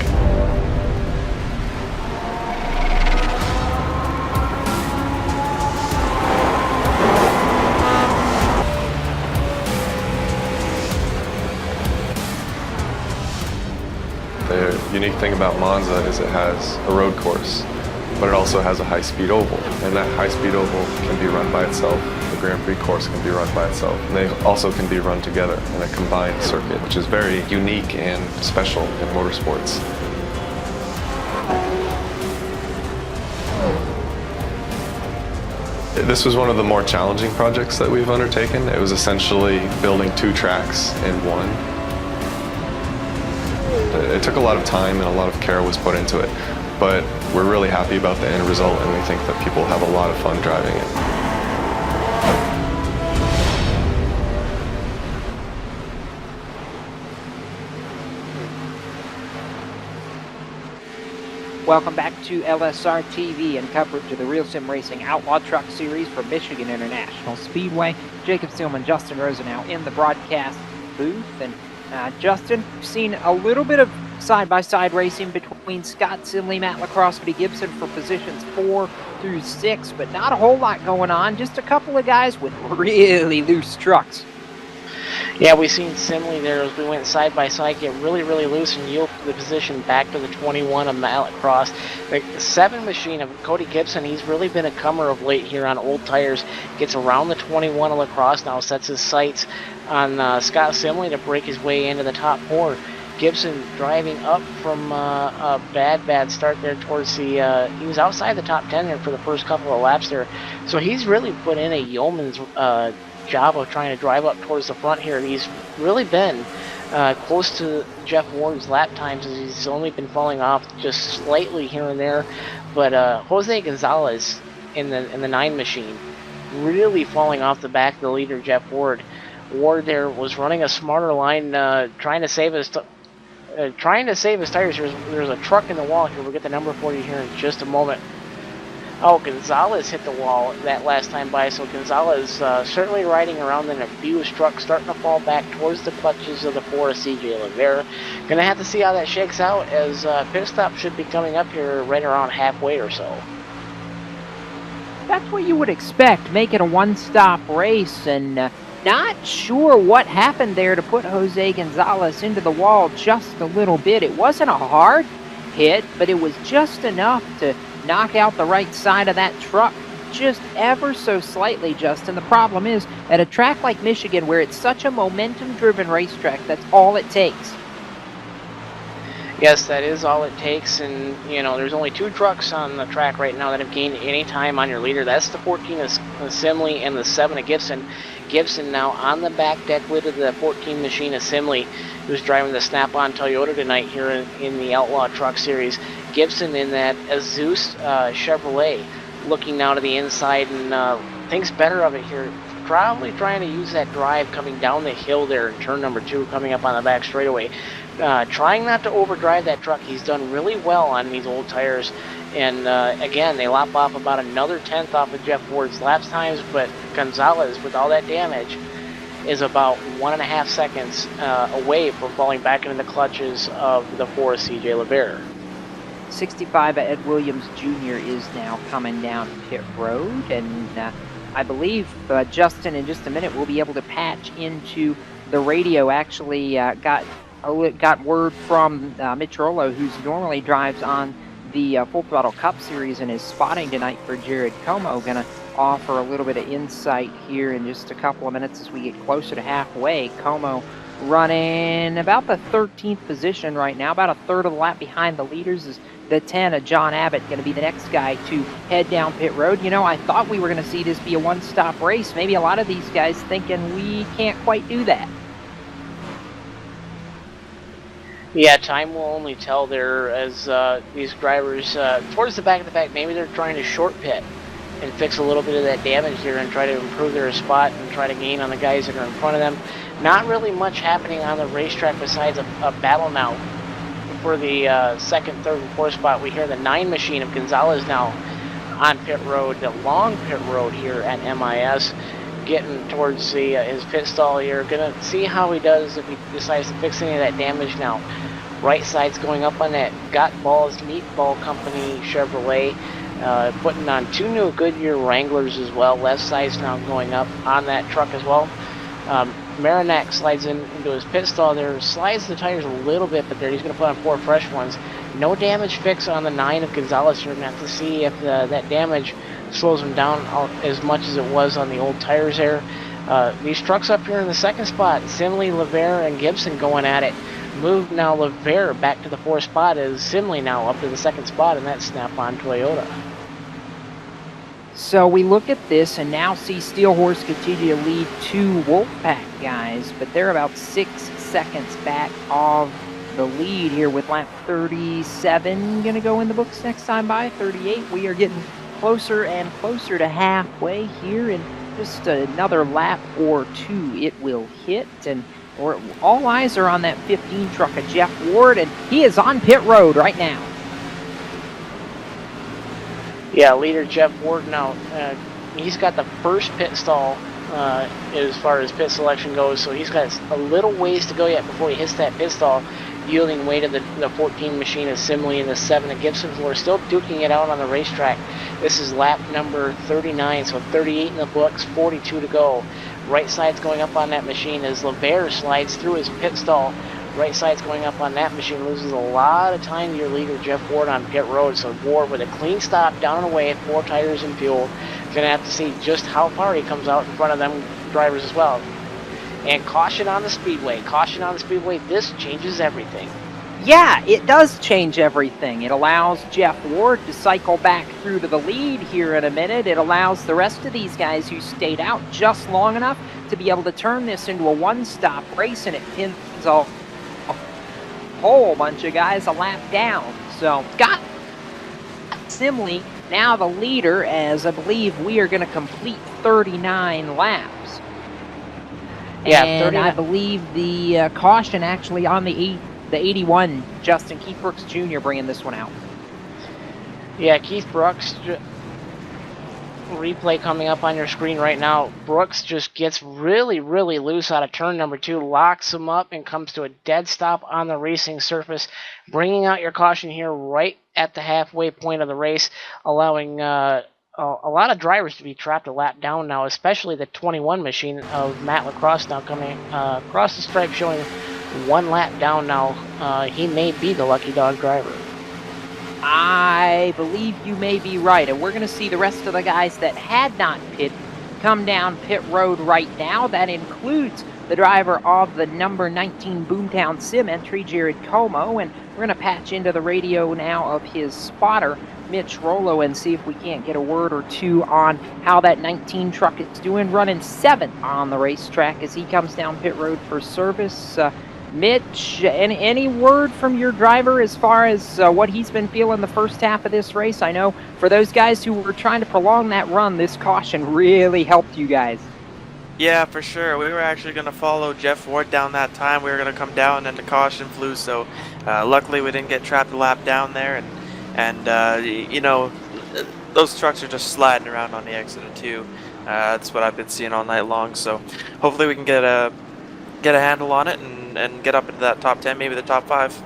[SPEAKER 4] The unique thing about Monza is it has a road course, but it also has a high-speed oval. And that high-speed oval can be run by itself. The Grand Prix course can be run by itself. And they also can be run together in a combined circuit, which is very unique and special in motorsports. This was one of the more challenging projects that we've undertaken. It was essentially building two tracks in one. It took a lot of time and a lot of care was put into it, but we're really happy about the end result and we think that people have a lot of fun driving it.
[SPEAKER 1] Welcome back to LSRTV and coverage of the Real Sim Racing Outlaw Truck Series from Michigan International Speedway. Jacob Stillman, Justin Rosenau in the broadcast booth. And Justin, we've seen a little bit of side-by-side racing between Scott Simley, Matt Lacrosse, Gibson for positions 4 through 6, but not a whole lot going on. Just a couple of guys with really loose trucks.
[SPEAKER 2] Yeah, we've seen Simley there as we went side by side get really loose and yield the position back to the 21 of Matt Lacrosse. The 7 machine of Cody Gibson, he's really been a comer of late here on old tires. Gets around the 21 of Lacrosse now, sets his sights on Scott Simley to break his way into the top 4. Gibson driving up from a bad start there towards the, he was outside the top 10 there for the first couple of laps there. So he's really put in a yeoman's job of trying to drive up towards the front here. He's really been close to Jeff Ward's lap times as he's only been falling off just slightly here and there. But Jose Gonzalez in the 9 machine really falling off the back of the leader, Jeff Ward. Ward there was running a smarter line, trying to save his tires. There's a truck in the wall here. We'll get the number for you here in just a moment. Oh, Gonzalez hit the wall that last time by, so Gonzalez certainly riding around in a Fuse truck, starting to fall back towards the clutches of the 4 CJ Rivera. Gonna have to see how that shakes out, as pit stop should be coming up here right around halfway or so.
[SPEAKER 1] That's what you would expect, make it a one-stop race, and not sure what happened there to put Jose Gonzalez into the wall just a little bit. It wasn't a hard hit, but it was just enough to knock out the right side of that truck just ever so slightly, Justin. The problem is, at a track like Michigan, where it's such a momentum-driven racetrack, that's all it takes.
[SPEAKER 2] Yes, that is all it takes, and you know, there's only 2 trucks on the track right now that have gained any time on your leader. That's the 14 of Simley and the 7 of Gibson. Gibson now on the back deck lid of the 14 machine of Simley, who's driving the Snap-on Toyota tonight here in the Outlaw Truck Series. Gibson in that Azus Chevrolet, looking now to the inside and thinks better of it here. Probably trying to use that drive coming down the hill there in turn number 2, coming up on the back straightaway. Trying not to overdrive that truck. He's done really well on these old tires. And again, they lop off about another 10th off of Jeff Ward's lap times, but Gonzalez, with all that damage, is about 1.5 seconds away from falling back into the clutches of the 4 CJ Rivera.
[SPEAKER 1] 65 Ed Williams Jr. is now coming down pit road, and I believe Justin, in just a minute, will be able to patch into the radio. Actually got word from Mitch Rolo, who's normally drives on the Full Throttle Cup Series and is spotting tonight for Jared Como. Gonna offer a little bit of insight here in just a couple of minutes as we get closer to halfway. Como running about the 13th position right now, about a third of the lap behind the leaders. Is the 10 of John Abbott going to be the next guy to head down pit road? You know, I thought we were going to see this be a one-stop race. Maybe a lot of these guys thinking we can't quite do that.
[SPEAKER 2] Yeah, time will only tell there as these drivers towards the back of the pack, maybe they're trying to short pit and fix a little bit of that damage here and try to improve their spot and try to gain on the guys that are in front of them. Not really much happening on the racetrack besides a battle now for the 2nd, 3rd, and 4th spot. We hear the 9 machine of Gonzalez now on pit road, the long pit road here at MIS, getting towards the his pit stall here. Gonna see how he does if he decides to fix any of that damage now. Right side's going up on that Got Balls Meatball Company Chevrolet, putting on 2 new Goodyear Wranglers as well. Left side's now going up on that truck as well. Marinak slides into his pit stall there, slides the tires a little bit, but there he's going to put on 4 fresh ones. No damage fix on the 9 of Gonzalez. You're going to have to see if that damage slows him down as much as it was on the old tires there. These trucks up here in the 2nd spot, Simley, Rivera, and Gibson going at it. Moved now Rivera back to the 4th spot as Simley now up to the 2nd spot in that Snap-on Toyota.
[SPEAKER 1] So we look at this and now see Steel Horse continue to lead 2 Wolfpack guys, but they're about 6 seconds back of the lead here with lap 37 going to go in the books next time by. 38, we are getting closer and closer to halfway here, and just another lap or 2 it will hit, and all eyes are on that 15 truck of Jeff Ward, and he is on pit road right now.
[SPEAKER 2] Yeah, leader Jeff Ward now, he's got the first pit stall as far as pit selection goes, so he's got a little ways to go yet before he hits that pit stall, yielding way to the 14 machine of Simley and the 7 of Gibson. We're still duking it out on the racetrack. This is lap number 39, so 38 in the books, 42 to go. Right side's going up on that machine as LeVere slides through his pit stall. Right side's going up on that machine, loses a lot of time to your leader, Jeff Ward, on pit road. So Ward with a clean stop, down and away, 4 tires and fuel. Gonna have to see just how far he comes out in front of them drivers as well. And caution on the speedway. Caution on the speedway. This changes everything.
[SPEAKER 1] Yeah, it does change everything. It allows Jeff Ward to cycle back through to the lead here in a minute. It allows the rest of these guys who stayed out just long enough to be able to turn this into a one-stop race, and it pins a whole bunch of guys a lap down. So, Scott Simley now the leader, as I believe we are going to complete 39 laps.
[SPEAKER 2] Yeah,
[SPEAKER 1] and
[SPEAKER 2] 39.
[SPEAKER 1] I believe the caution actually on the 81, Justin Keith Brooks Jr. bringing this one out.
[SPEAKER 2] Yeah, Keith Brooks, replay coming up on your screen right now. Brooks just gets really, really loose out of turn number 2, locks him up, and comes to a dead stop on the racing surface, bringing out your caution here right at the halfway point of the race, allowing a lot of drivers to be trapped a lap down now, especially the 21 machine of Matt Lacrosse now coming across the stripe, showing 1 lap down now. He may be the lucky dog driver.
[SPEAKER 1] I believe you may be right, and we're going to see the rest of the guys that had not pit come down pit road right now. That includes the driver of the number 19 Boomtown Sim entry, Jared Como, and we're going to patch into the radio now of his spotter, Mitch Rollo, and see if we can't get a word or two on how that 19 truck is doing, running 7th on the racetrack as he comes down pit road for service. Mitch, any word from your driver as far as what he's been feeling the first half of this race? I know for those guys who were trying to prolong that run, this caution really helped you guys.
[SPEAKER 5] Yeah, for sure. We were actually going to follow Jeff Ward down that time. We were going to come down and the caution flew, so luckily we didn't get trapped a lap down there. And you know, those trucks are just sliding around on the exit of 2. That's what I've been seeing all night long, so hopefully we can get a handle on it and get up into that top 10, maybe the top 5.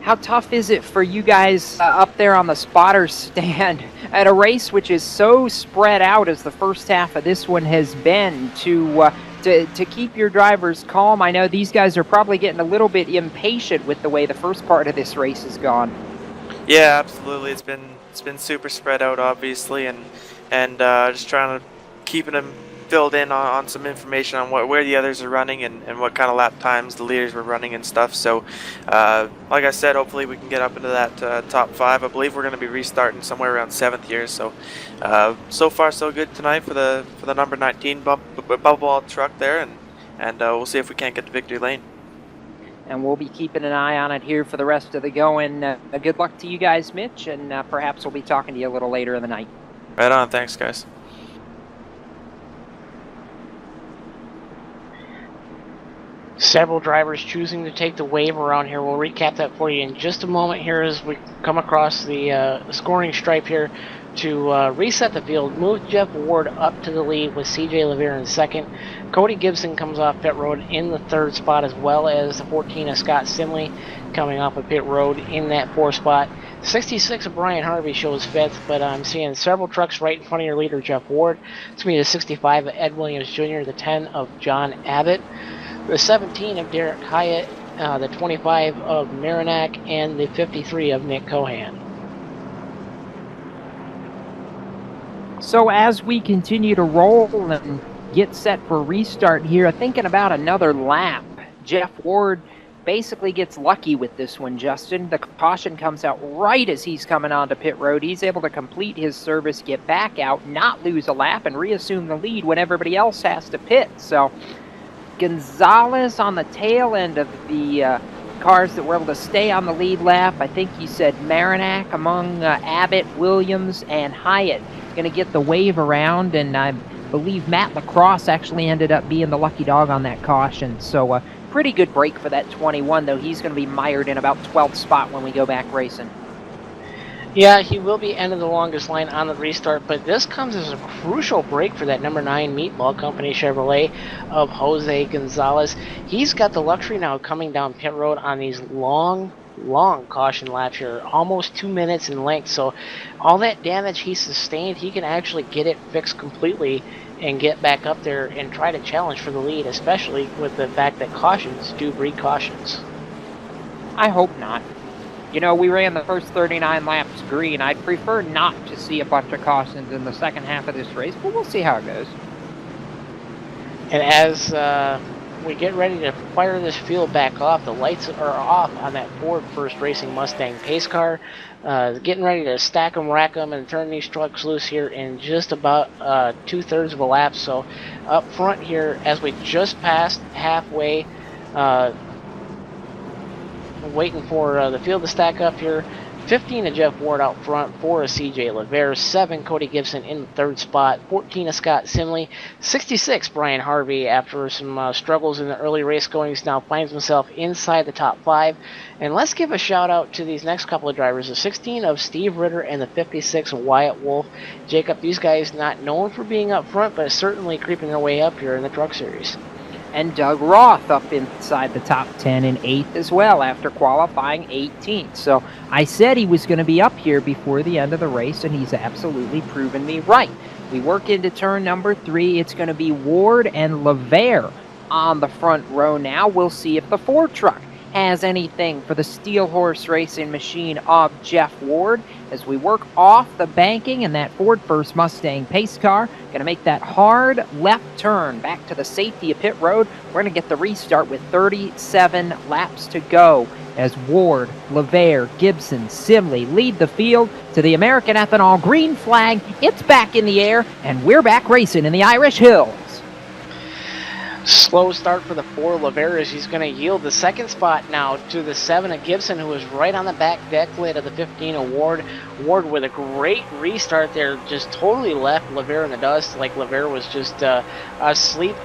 [SPEAKER 1] How tough is it for you guys up there on the spotter stand at a race which is so spread out as the first half of this one has been to keep your drivers calm? I know these guys are probably getting a little bit impatient with the way the first part of this race has gone.
[SPEAKER 5] Yeah, absolutely. It's been super spread out, obviously, and just trying to keeping them filled in on some information on where the others are running and what kind of lap times the leaders were running and stuff. So like I said, hopefully we can get up into that top 5. I believe we're going to be restarting somewhere around 7th here, so so far so good tonight for the number 19 bubble ball truck there, and we'll see if we can't get to victory lane.
[SPEAKER 1] And we'll be keeping an eye on it here for the rest of the going. Good luck to you guys, Mitch, and perhaps we'll be talking to you a little later in the night.
[SPEAKER 5] Right on. Thanks, guys.
[SPEAKER 2] Several drivers choosing to take the wave around here. We'll recap that for you in just a moment here as we come across the scoring stripe here to reset the field. Move Jeff Ward up to the lead with CJ LeVere in 2nd. Cody Gibson comes off pit road in the 3rd spot, as well as the 14 of Scott Simley coming off of pit road in that 4th spot. 66 of Brian Harvey shows 5th, but I'm seeing several trucks right in front of your leader, Jeff Ward. It's going to be the 65 of Ed Williams Jr., the 10 of John Abbott, the 17 of Derek Hyatt, the 25 of Marinac, and the 53 of Nick Cohan.
[SPEAKER 1] So as we continue to roll and get set for restart here, thinking about another lap, Jeff Ward basically gets lucky with this one, Justin. The caution comes out right as he's coming onto pit road. He's able to complete his service, get back out, not lose a lap, and reassume the lead when everybody else has to pit. So Gonzalez on the tail end of the cars that were able to stay on the lead lap. I think you said Marinac among Abbott, Williams, and Hyatt going to get the wave around, and I believe Matt Lacrosse actually ended up being the lucky dog on that caution. So pretty good break for that 21, though he's going to be mired in about 12th spot when we go back racing.
[SPEAKER 2] Yeah, he will be end of the longest line on the restart, but this comes as a crucial break for that number 9 Meatball Company Chevrolet of Jose Gonzalez. He's got the luxury now coming down pit road on these long caution laps here, almost 2 minutes in length. So all that damage he sustained, he can actually get it fixed completely and get back up there and try to challenge for the lead, especially with the fact that cautions do breed cautions.
[SPEAKER 1] I hope not. You know, we ran the first 39 laps green. I'd prefer not to see a bunch of cautions in the second half of this race, but we'll see how it goes.
[SPEAKER 2] And as we get ready to fire this field back off, the lights are off on that Ford First Racing Mustang pace car. Getting ready to stack them, rack them, and turn these trucks loose here in just about 2/3 of a lap. So up front here, as we just passed halfway, waiting for the field to stack up here. 15 of Jeff Ward out front, 4 of CJ Lavere, 7 Cody Gibson in the 3rd spot, 14 of Scott Simley, 66 Brian Harvey after some struggles in the early race goings now finds himself inside the top 5. And let's give a shout out to these next couple of drivers, the 16 of Steve Ritter and the 56 of Wyatt Wolf. Jacob, these guys not known for being up front, but certainly creeping their way up here in the Truck Series.
[SPEAKER 1] And Doug Roth up inside the top 10 in 8th as well after qualifying 18th. So I said he was going to be up here before the end of the race, and he's absolutely proven me right. We work into turn number 3. It's going to be Ward and Lavere on the front row now. We'll see if the Ford truck has anything for the Steel Horse Racing machine of Jeff Ward as we work off the banking and that Ford First Mustang pace car. Going to make that hard left turn back to the safety of pit road. We're going to get the restart with 37 laps to go as Ward, Lavere, Gibson, Simley lead the field to the American Ethanol green flag. It's back in the air, and we're back racing in the Irish Hills.
[SPEAKER 2] Slow start for the 4 Lavere as he's going to yield the 2nd spot now to the 7 of Gibson, who is right on the back deck lid of the 15 of Ward. Ward with a great restart there, just totally left Lavere in the dust, like Lavere was just asleep.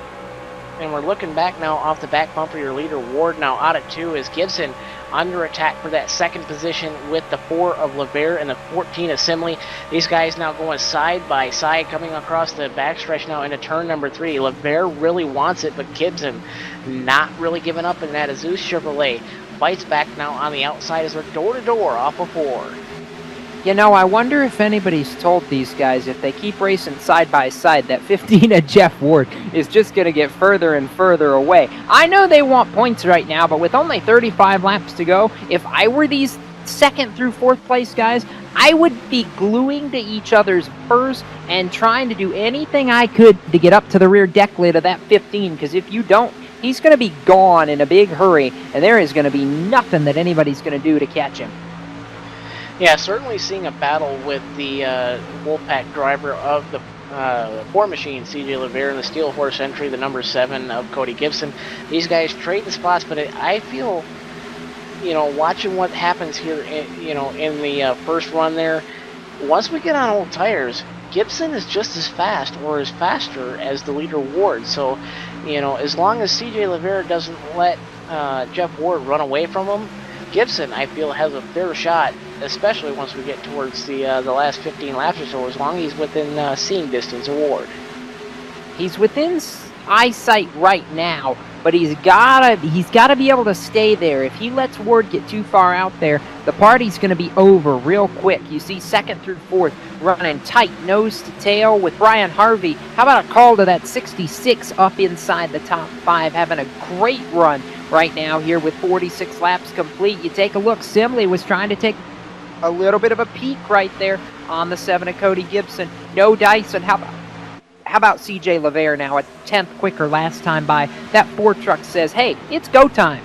[SPEAKER 2] And we're looking back now off the back bumper. Your leader Ward now out of 2 as Gibson under attack for that 2nd position with the 4 of Lavere and the 14 of Simley. These guys now going side by side, coming across the backstretch now into turn number 3. Lavere really wants it, but Gibson not really giving up in that Azus Chevrolet. Fights back now on the outside as they're door-to-door off of 4.
[SPEAKER 1] You know, I wonder if anybody's told these guys if they keep racing side by side that 15 of Jeff Ward is just going to get further and further away. I know they want points right now, but with only 35 laps to go, if I were these 2nd through 4th place guys, I would be gluing to each other's spurs and trying to do anything I could to get up to the rear deck lid of that 15, because if you don't, he's going to be gone in a big hurry, and there is going to be nothing that anybody's going to do to catch him.
[SPEAKER 2] Yeah, certainly seeing a battle with the Wolfpack driver of the Ford machine, CJ Lavere, and the Steel Horse entry, the number 7 of Cody Gibson. These guys trade the spots, but I feel, you know, watching what happens here, in the first run there, once we get on old tires, Gibson is just as fast or as faster as the leader Ward. So, you know, as long as CJ Lavere doesn't let Jeff Ward run away from him, Gibson, I feel, has a fair shot, especially once we get towards the last 15 laps or so, as long as he's within seeing distance of Ward.
[SPEAKER 1] He's within eyesight right now, but he's gotta be able to stay there. If he lets Ward get too far out there, the party's going to be over real quick. You see 2nd through 4th running tight nose to tail with Brian Harvey. How about a call to that 66 up inside the top 5, having a great run right now here with 46 laps complete. You take a look, Simley was trying to take a little bit of a peek right there on the 7 of Cody Gibson. No dice, and how about CJ Lavere now at 10th quicker last time by. That Ford truck says, hey, it's go time.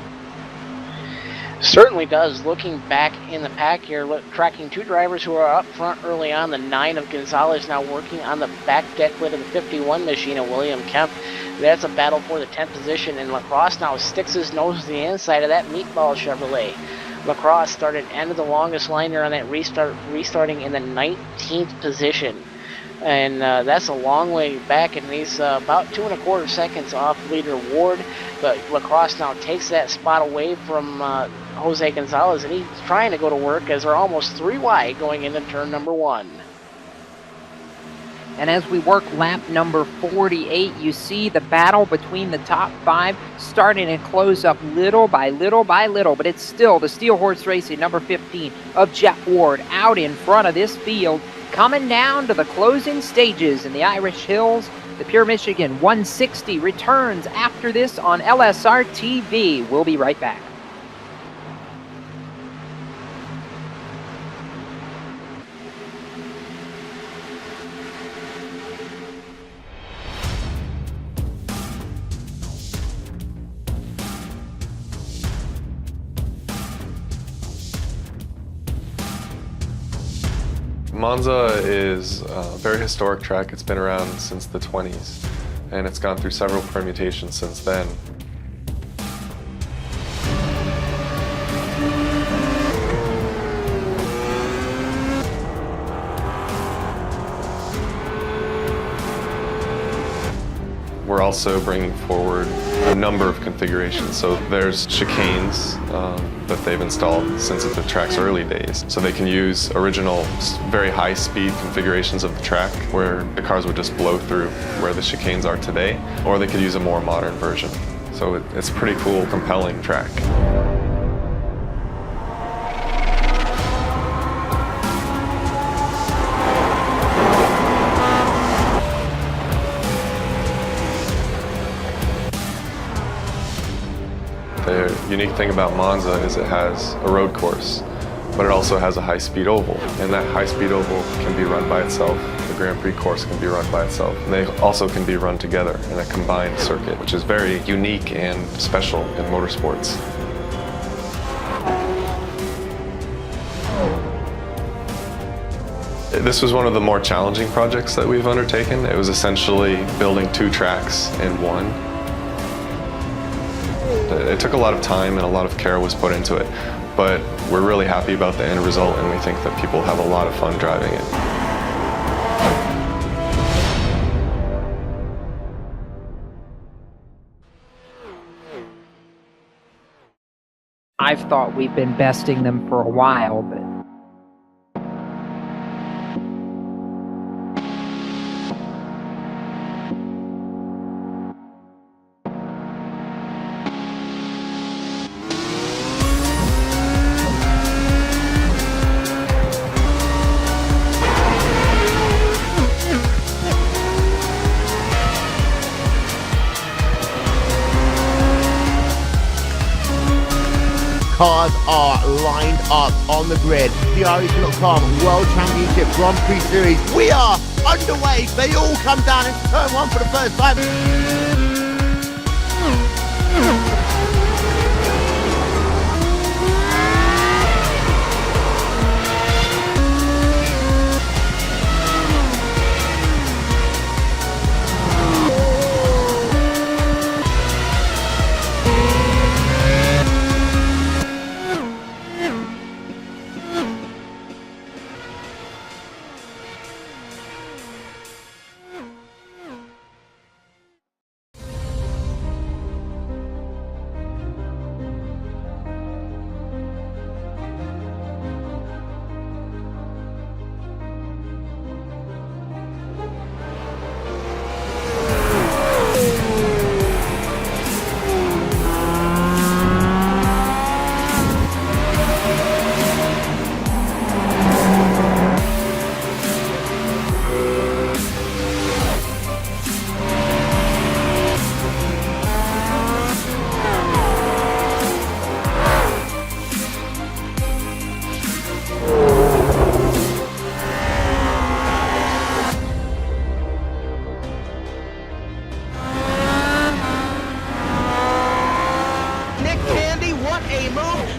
[SPEAKER 2] Certainly does. Looking back in the pack here, tracking 2 drivers who are up front early on. The 9 of Gonzalez now working on the back deck lid of the 51 machine of William Kemp. That's a battle for the 10th position, and Lacrosse now sticks his nose to the inside of that Meatball Chevrolet. Lacrosse started end of the longest line there on that restarting in the 19th position. and that's a long way back, and he's about 2.25 seconds off leader Ward, but Lacrosse now takes that spot away from Jose Gonzalez, and he's trying to go to work as they're almost 3 wide going into turn number 1.
[SPEAKER 1] And as we work lap number 48, you see the battle between the top 5 starting to close up little by little by little, but it's still the Steel Horse Racing number 15 of Jeff Ward out in front of this field, coming down to the closing stages in the Irish Hills. The Pure Michigan 160 returns after this on LSRTV. We'll be right back.
[SPEAKER 4] Monza is a very historic track. It's been around since the 20s, and it's gone through several permutations since then. We're also bringing forward a number of configurations. So there's chicanes that they've installed since the track's early days. So they can use original, very high-speed configurations of the track where the cars would just blow through where the chicanes are today, or they could use a more modern version. So it's a pretty cool, compelling track. The unique thing about Monza is it has a road course, but it also has a high-speed oval, and that high-speed oval can be run by itself. The Grand Prix course can be run by itself, and they also can be run together in a combined circuit, which is very unique and special in motorsports. This was one of the more challenging projects that we've undertaken. It was essentially building 2 tracks in one. It took a lot of time and a lot of care was put into it, but we're really happy about the end result, and we think that people have a lot of fun driving it.
[SPEAKER 1] I've thought we've been besting them for a while, but
[SPEAKER 6] cars are lined up on the grid. The Irish.com World Championship Grand Prix Series. We are underway. They all come down into turn 1 for the first time.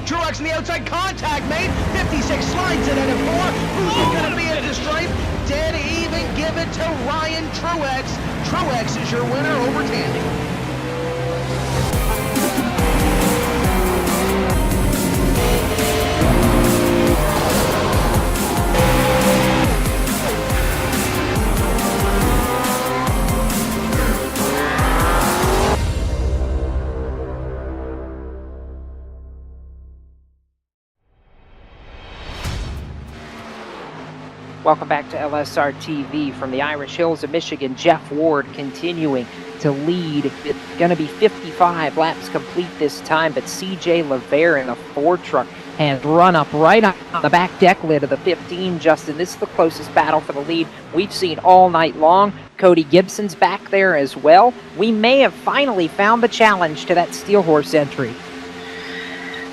[SPEAKER 3] Truex in the outside, contact made, 56 slides it at a 4, who's going to be at the stripe, dead even, give it to Ryan Truex. Truex is your winner over Tandy.
[SPEAKER 1] Welcome back to LSRTV from the Irish Hills of Michigan. Jeff Ward continuing to lead. It's going to be 55 laps complete this time, but CJ LeVere in the Ford truck has run up right on the back deck lid of the 15, Justin. This is the closest battle for the lead we've seen all night long. Cody Gibson's back there as well. We may have finally found the challenge to that Steel Horse entry.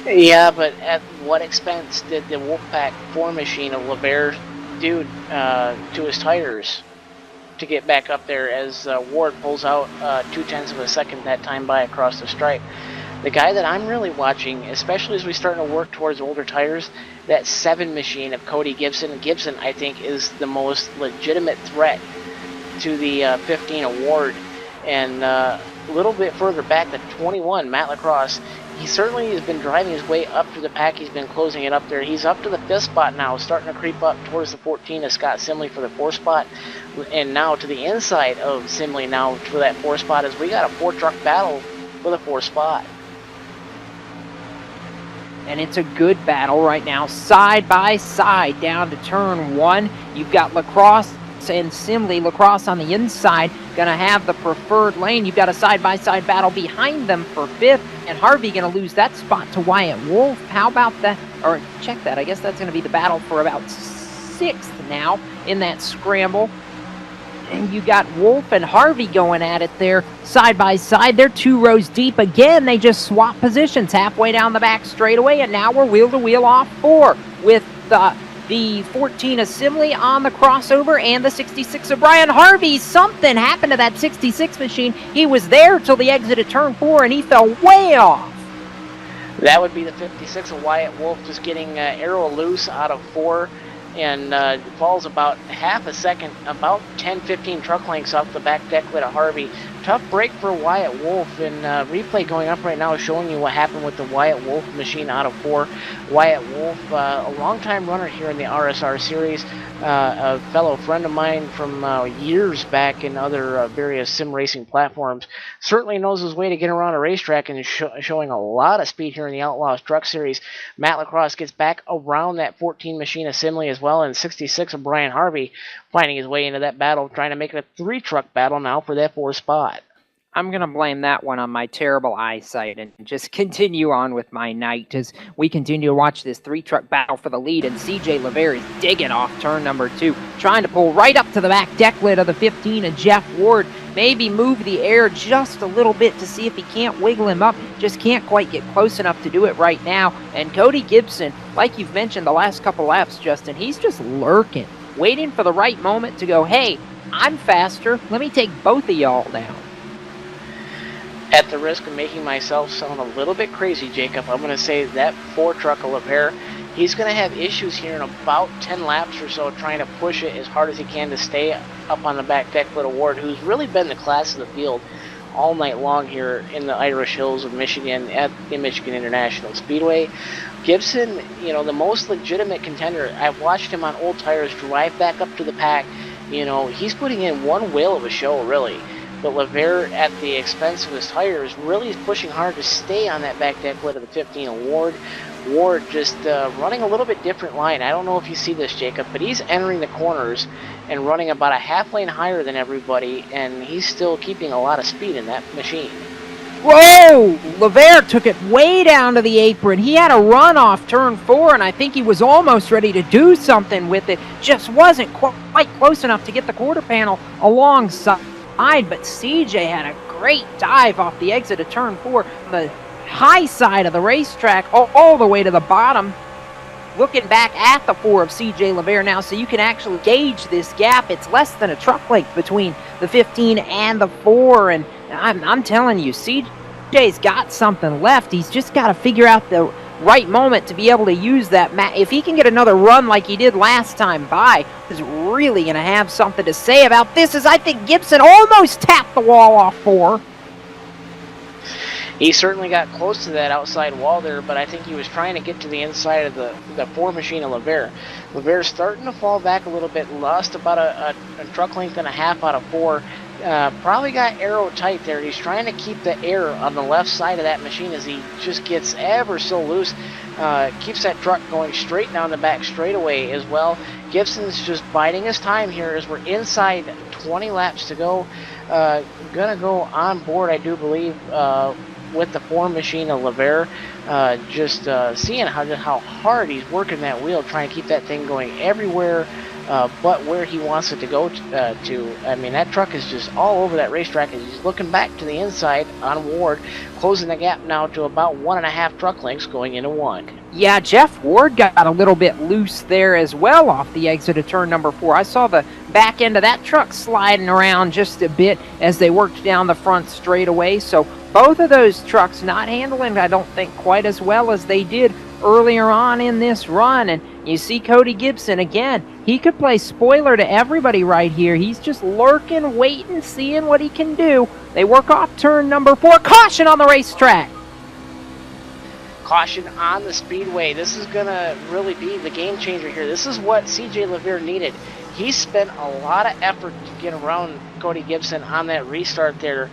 [SPEAKER 2] Yeah, but at what expense did the Wolfpack 4 machine of LeVere do to his tires to get back up there as Ward pulls out 0.2 of a second that time by across the stripe? The guy that I'm really watching, especially as we start to work towards older tires, that 7 machine of Cody Gibson. Gibson, I think, is the most legitimate threat to the 15 award. And a little bit further back, the 21, Matt Lacrosse, he certainly has been driving his way up through the pack. He's been closing it up there. He's up to the 5th spot now, starting to creep up towards the 14 of Scott Simley for the 4th spot. And now to the inside of Simley now for that 4th spot, as we got a 4-truck battle for the 4th spot.
[SPEAKER 1] And it's a good battle right now, side by side down to turn 1. You've got Lacrosse and Simley. Lacrosse on the inside, going to have the preferred lane. You've got a side-by-side battle behind them for 5th, and Harvey going to lose that spot to Wyatt Wolf. How about that? Or check that. I guess that's going to be the battle for about 6th now in that scramble. And you got Wolf and Harvey going at it there side by side. They're 2 rows deep again. They just swap positions halfway down the back straightaway, and now we're wheel to wheel off 4 with the 14 of Simley on the crossover and the 66 of Brian Harvey. Something happened to that 66 machine. He was there till the exit of turn 4, and he fell way off.
[SPEAKER 2] That would be the 56 of Wyatt Wolf, just getting arrow loose out of 4, and falls about half a second, about 10-15 truck lengths off the back deck lid of Harvey. Tough break for Wyatt Wolf, and replay going up right now is showing you what happened with the Wyatt Wolf machine out of 4. Wyatt Wolf, a longtime runner here in the RSR series, a fellow friend of mine from years back in other various sim racing platforms, certainly knows his way to get around a racetrack and is showing a lot of speed here in the Outlaws Truck Series. Matt Lacrosse gets back around that 14 machine of Simley as well, and 66 of Brian Harvey finding his way into that battle, trying to make it a 3-truck battle now for that 4th spot.
[SPEAKER 1] I'm going to blame that one on my terrible eyesight and just continue on with my night as we continue to watch this 3-truck battle for the lead, and CJ LeVere is digging off turn number 2, trying to pull right up to the back deck lid of the 15, and Jeff Ward maybe move the air just a little bit to see if he can't wiggle him up. Just can't quite get close enough to do it right now. And Cody Gibson, like you've mentioned the last couple laps, Justin, he's just lurking, waiting for the right moment to go, hey, I'm faster, let me take both of y'all down.
[SPEAKER 2] At the risk of making myself sound a little bit crazy, Jacob, I'm going to say that 4-truck of LeVere, he's going to have issues here in about 10 laps or so trying to push it as hard as he can to stay up on the back deck with Ward, who's really been the class of the field all night long here in the Irish Hills of Michigan at the Michigan International Speedway. Gibson, you know, the most legitimate contender. I've watched him on old tires drive back up to the pack. You know, he's putting in one whale of a show, really. But LeVere, at the expense of his tires, really is pushing hard to stay on that back deck lid of the 15 award. Ward just running a little bit different line. I don't know if you see this, Jacob, but he's entering the corners and running about a half lane higher than everybody, and he's still keeping a lot of speed in that machine.
[SPEAKER 1] Whoa! LeVere took it way down to the apron. He had a run off turn 4, and I think he was almost ready to do something with it. Just wasn't quite close enough to get the quarter panel alongside. But CJ had a great dive off the exit of turn 4, the high side of the racetrack, all the way to the bottom. Looking back at the 4 of CJ LeVere now, so you can actually gauge this gap. It's less than a truck length between the 15 and the 4, and I'm telling you, CJ's got something left. He's just got to figure out the right moment to be able to use that. If he can get another run like he did last time by, he's really going to have something to say about this, as I think Gibson almost tapped the wall off 4.
[SPEAKER 2] He certainly got close to that outside wall there, but I think he was trying to get to the inside of the 4 machine of LeVere. LeVere's starting to fall back a little bit, lost about a truck length and a half out of 4. probably got aero tight there. He's trying to keep the air on the left side of that machine as he just gets ever so loose. Keeps that truck going straight down the back straightaway as well. Gibson's just biding his time here as we're inside 20 laps to go. Gonna go on board, I do believe, with the Ford machine of Lever. Just seeing how hard he's working that wheel, trying to keep that thing going everywhere but where he wants it to go to. I mean, that truck is just all over that racetrack, and he's looking back to the inside on Ward, closing the gap now to about 1.5 truck lengths going into 1.
[SPEAKER 1] Yeah, Jeff Ward got a little bit loose there as well off the exit of turn number 4. I saw the back end of that truck sliding around just a bit as they worked down the front straightaway. So both of those trucks not handling, I don't think, quite as well as they did earlier on in this run. And you see Cody Gibson again. He could play spoiler to everybody right here. He's just lurking, waiting, seeing what he can do. They work off turn number 4. Caution on the racetrack.
[SPEAKER 2] Caution on the speedway. This is going to really be the game changer here. This is what CJ Lever needed. He spent a lot of effort to get around Cody Gibson on that restart there,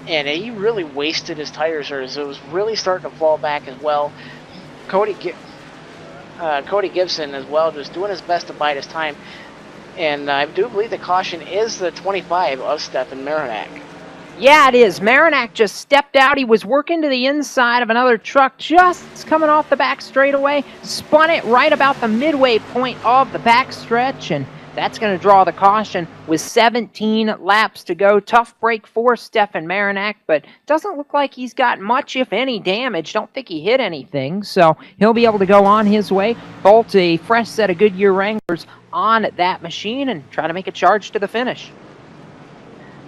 [SPEAKER 2] and he really wasted his tires there. So it was really starting to fall back as well. Cody Gibson as well, just doing his best to bide his time. And I do believe the caution is the 25 of Stefan Marinak.
[SPEAKER 1] Yeah, it is. Marinak just stepped out. He was working to the inside of another truck just coming off the back straightaway, spun it right about the midway point of the backstretch, and that's going to draw the caution with 17 laps to go. Tough break for Stefan Marinak, but doesn't look like he's got much, if any, damage. Don't think he hit anything, so he'll be able to go on his way, bolt a fresh set of Goodyear Wranglers on that machine, and try to make a charge to the finish.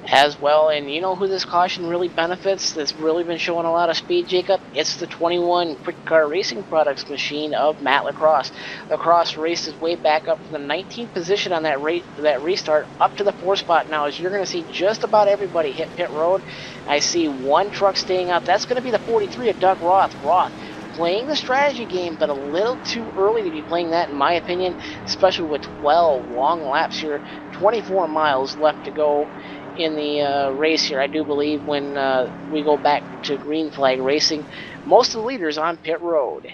[SPEAKER 2] As well, and you know who this caution really benefits, that's really been showing a lot of speed, Jacob? It's the 21 Quick Car Racing Products machine of Matt Lacrosse. Lacrosse raced his way back up to the 19th position on that restart, up to the 4th spot now, as you're going to see just about everybody hit pit road. I see one truck staying out. That's going to be the 43 of Doug Roth. Roth playing the strategy game, but a little too early to be playing that, in my opinion, especially with 12 long laps here, 24 miles left to go in the race here. I do believe when we go back to green flag racing, most of the leaders on pit road.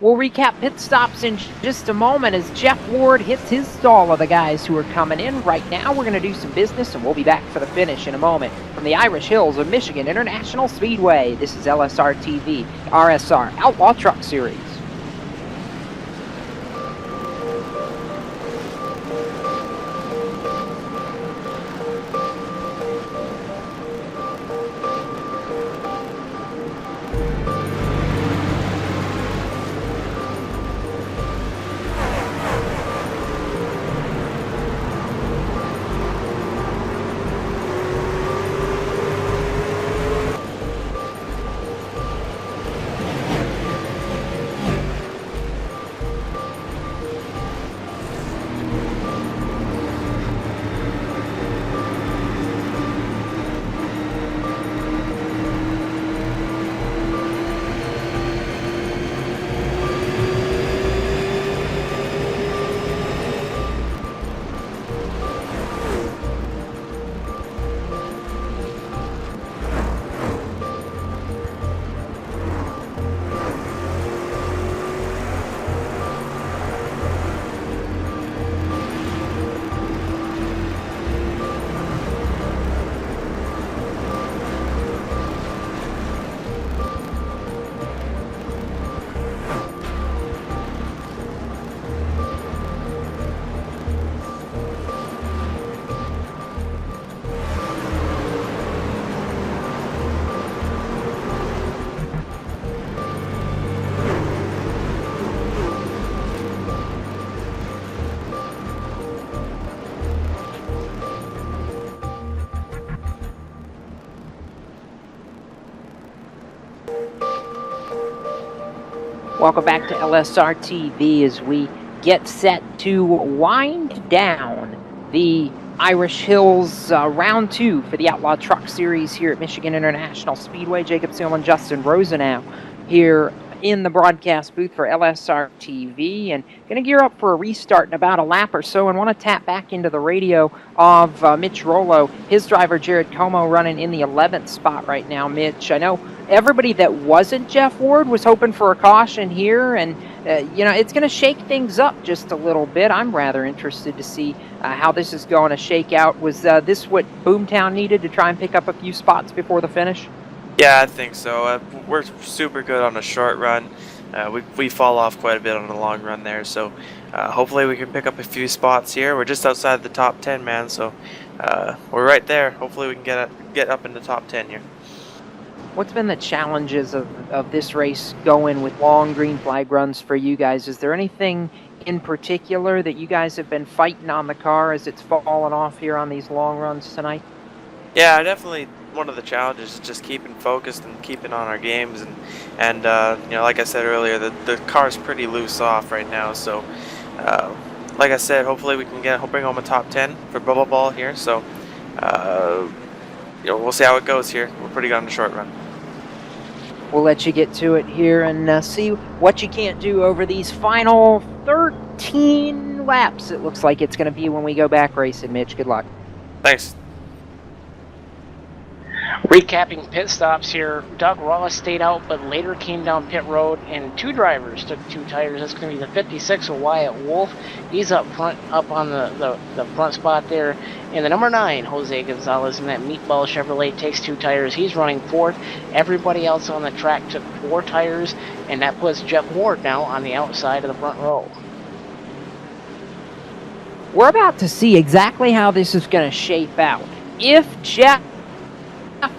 [SPEAKER 1] We'll recap pit stops in just a moment as Jeff Ward hits his stall of the guys who are coming in. Right now, we're going to do some business, and we'll be back for the finish in a moment. From the Irish Hills of Michigan International Speedway, this is LSRTV, RSR Outlaw Truck Series. Welcome back to LSR TV as we get set to wind down the Irish Hills Round 2 for the Outlaw Truck Series here at Michigan International Speedway. Jacob Seal and Justin Rosenau here in the broadcast booth for LSRTV, and going to gear up for a restart in about a lap or so, and want to tap back into the radio of Mitch Rollo, his driver Jared Como running in the 11th spot right now. Mitch, I know everybody that wasn't Jeff Ward was hoping for a caution here, and it's going to shake things up just a little bit. I'm rather interested to see how this is going to shake out. Was this what Boomtown needed to try and pick up a few spots before the finish?
[SPEAKER 5] Yeah, I think so. We're super good on a short run. We fall off quite a bit on the long run there, so hopefully we can pick up a few spots here. We're just outside the top 10, man, so we're right there. Hopefully we can get up in the top 10 here.
[SPEAKER 1] What's been the challenges of this race going with long green flag runs for you guys? Is there anything in particular that you guys have been fighting on the car as it's fallen off here on these long runs tonight?
[SPEAKER 5] Yeah, definitely. One of the challenges is just keeping focused and keeping on our games, and like I said earlier, the car's pretty loose off right now. So, like I said, hopefully we can bring home a top 10 for Bubble Ball here. So, we'll see how it goes here. We're pretty good on the short run.
[SPEAKER 1] We'll let you get to it here and see what you can't do over these final 13 laps. It looks like it's going to be when we go back racing. Mitch, good luck.
[SPEAKER 5] Thanks.
[SPEAKER 2] Recapping pit stops here, Doug Ross stayed out but later came down pit road, and two drivers took two tires. That's going to be the 56 of Wyatt Wolf. He's up front, up on the front spot there. And the number 9, Jose Gonzalez, in that Meatball Chevrolet, takes two tires. He's running 4th. Everybody else on the track took 4 tires, and that puts Jeff Ward now on the outside of the front row.
[SPEAKER 1] We're about to see exactly how this is going to shape out. If Jeff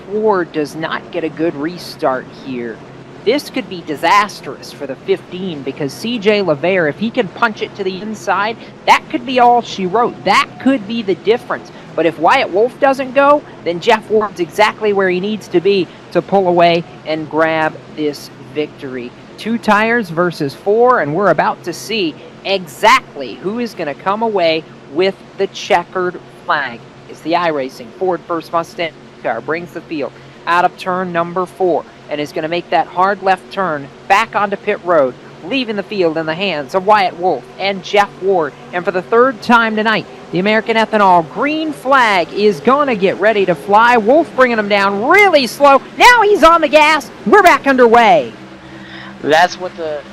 [SPEAKER 1] Ward does not get a good restart here, this could be disastrous for the 15, because CJ LeVere, if he can punch it to the inside, that could be all she wrote. That could be the difference. But if Wyatt Wolf doesn't go, then Jeff Ward's exactly where he needs to be to pull away and grab this victory. 2 tires versus 4, and we're about to see exactly who is going to come away with the checkered flag. It's the iRacing Ford First Mustang car brings the field out of turn number 4 and is going to make that hard left turn back onto pit road, leaving the field in the hands of Wyatt Wolf and Jeff Ward. And for the 3rd time tonight, the American Ethanol green flag is going to get ready to fly. Wolf bringing him down really slow. Now he's on the gas. We're back underway.
[SPEAKER 2] That's what the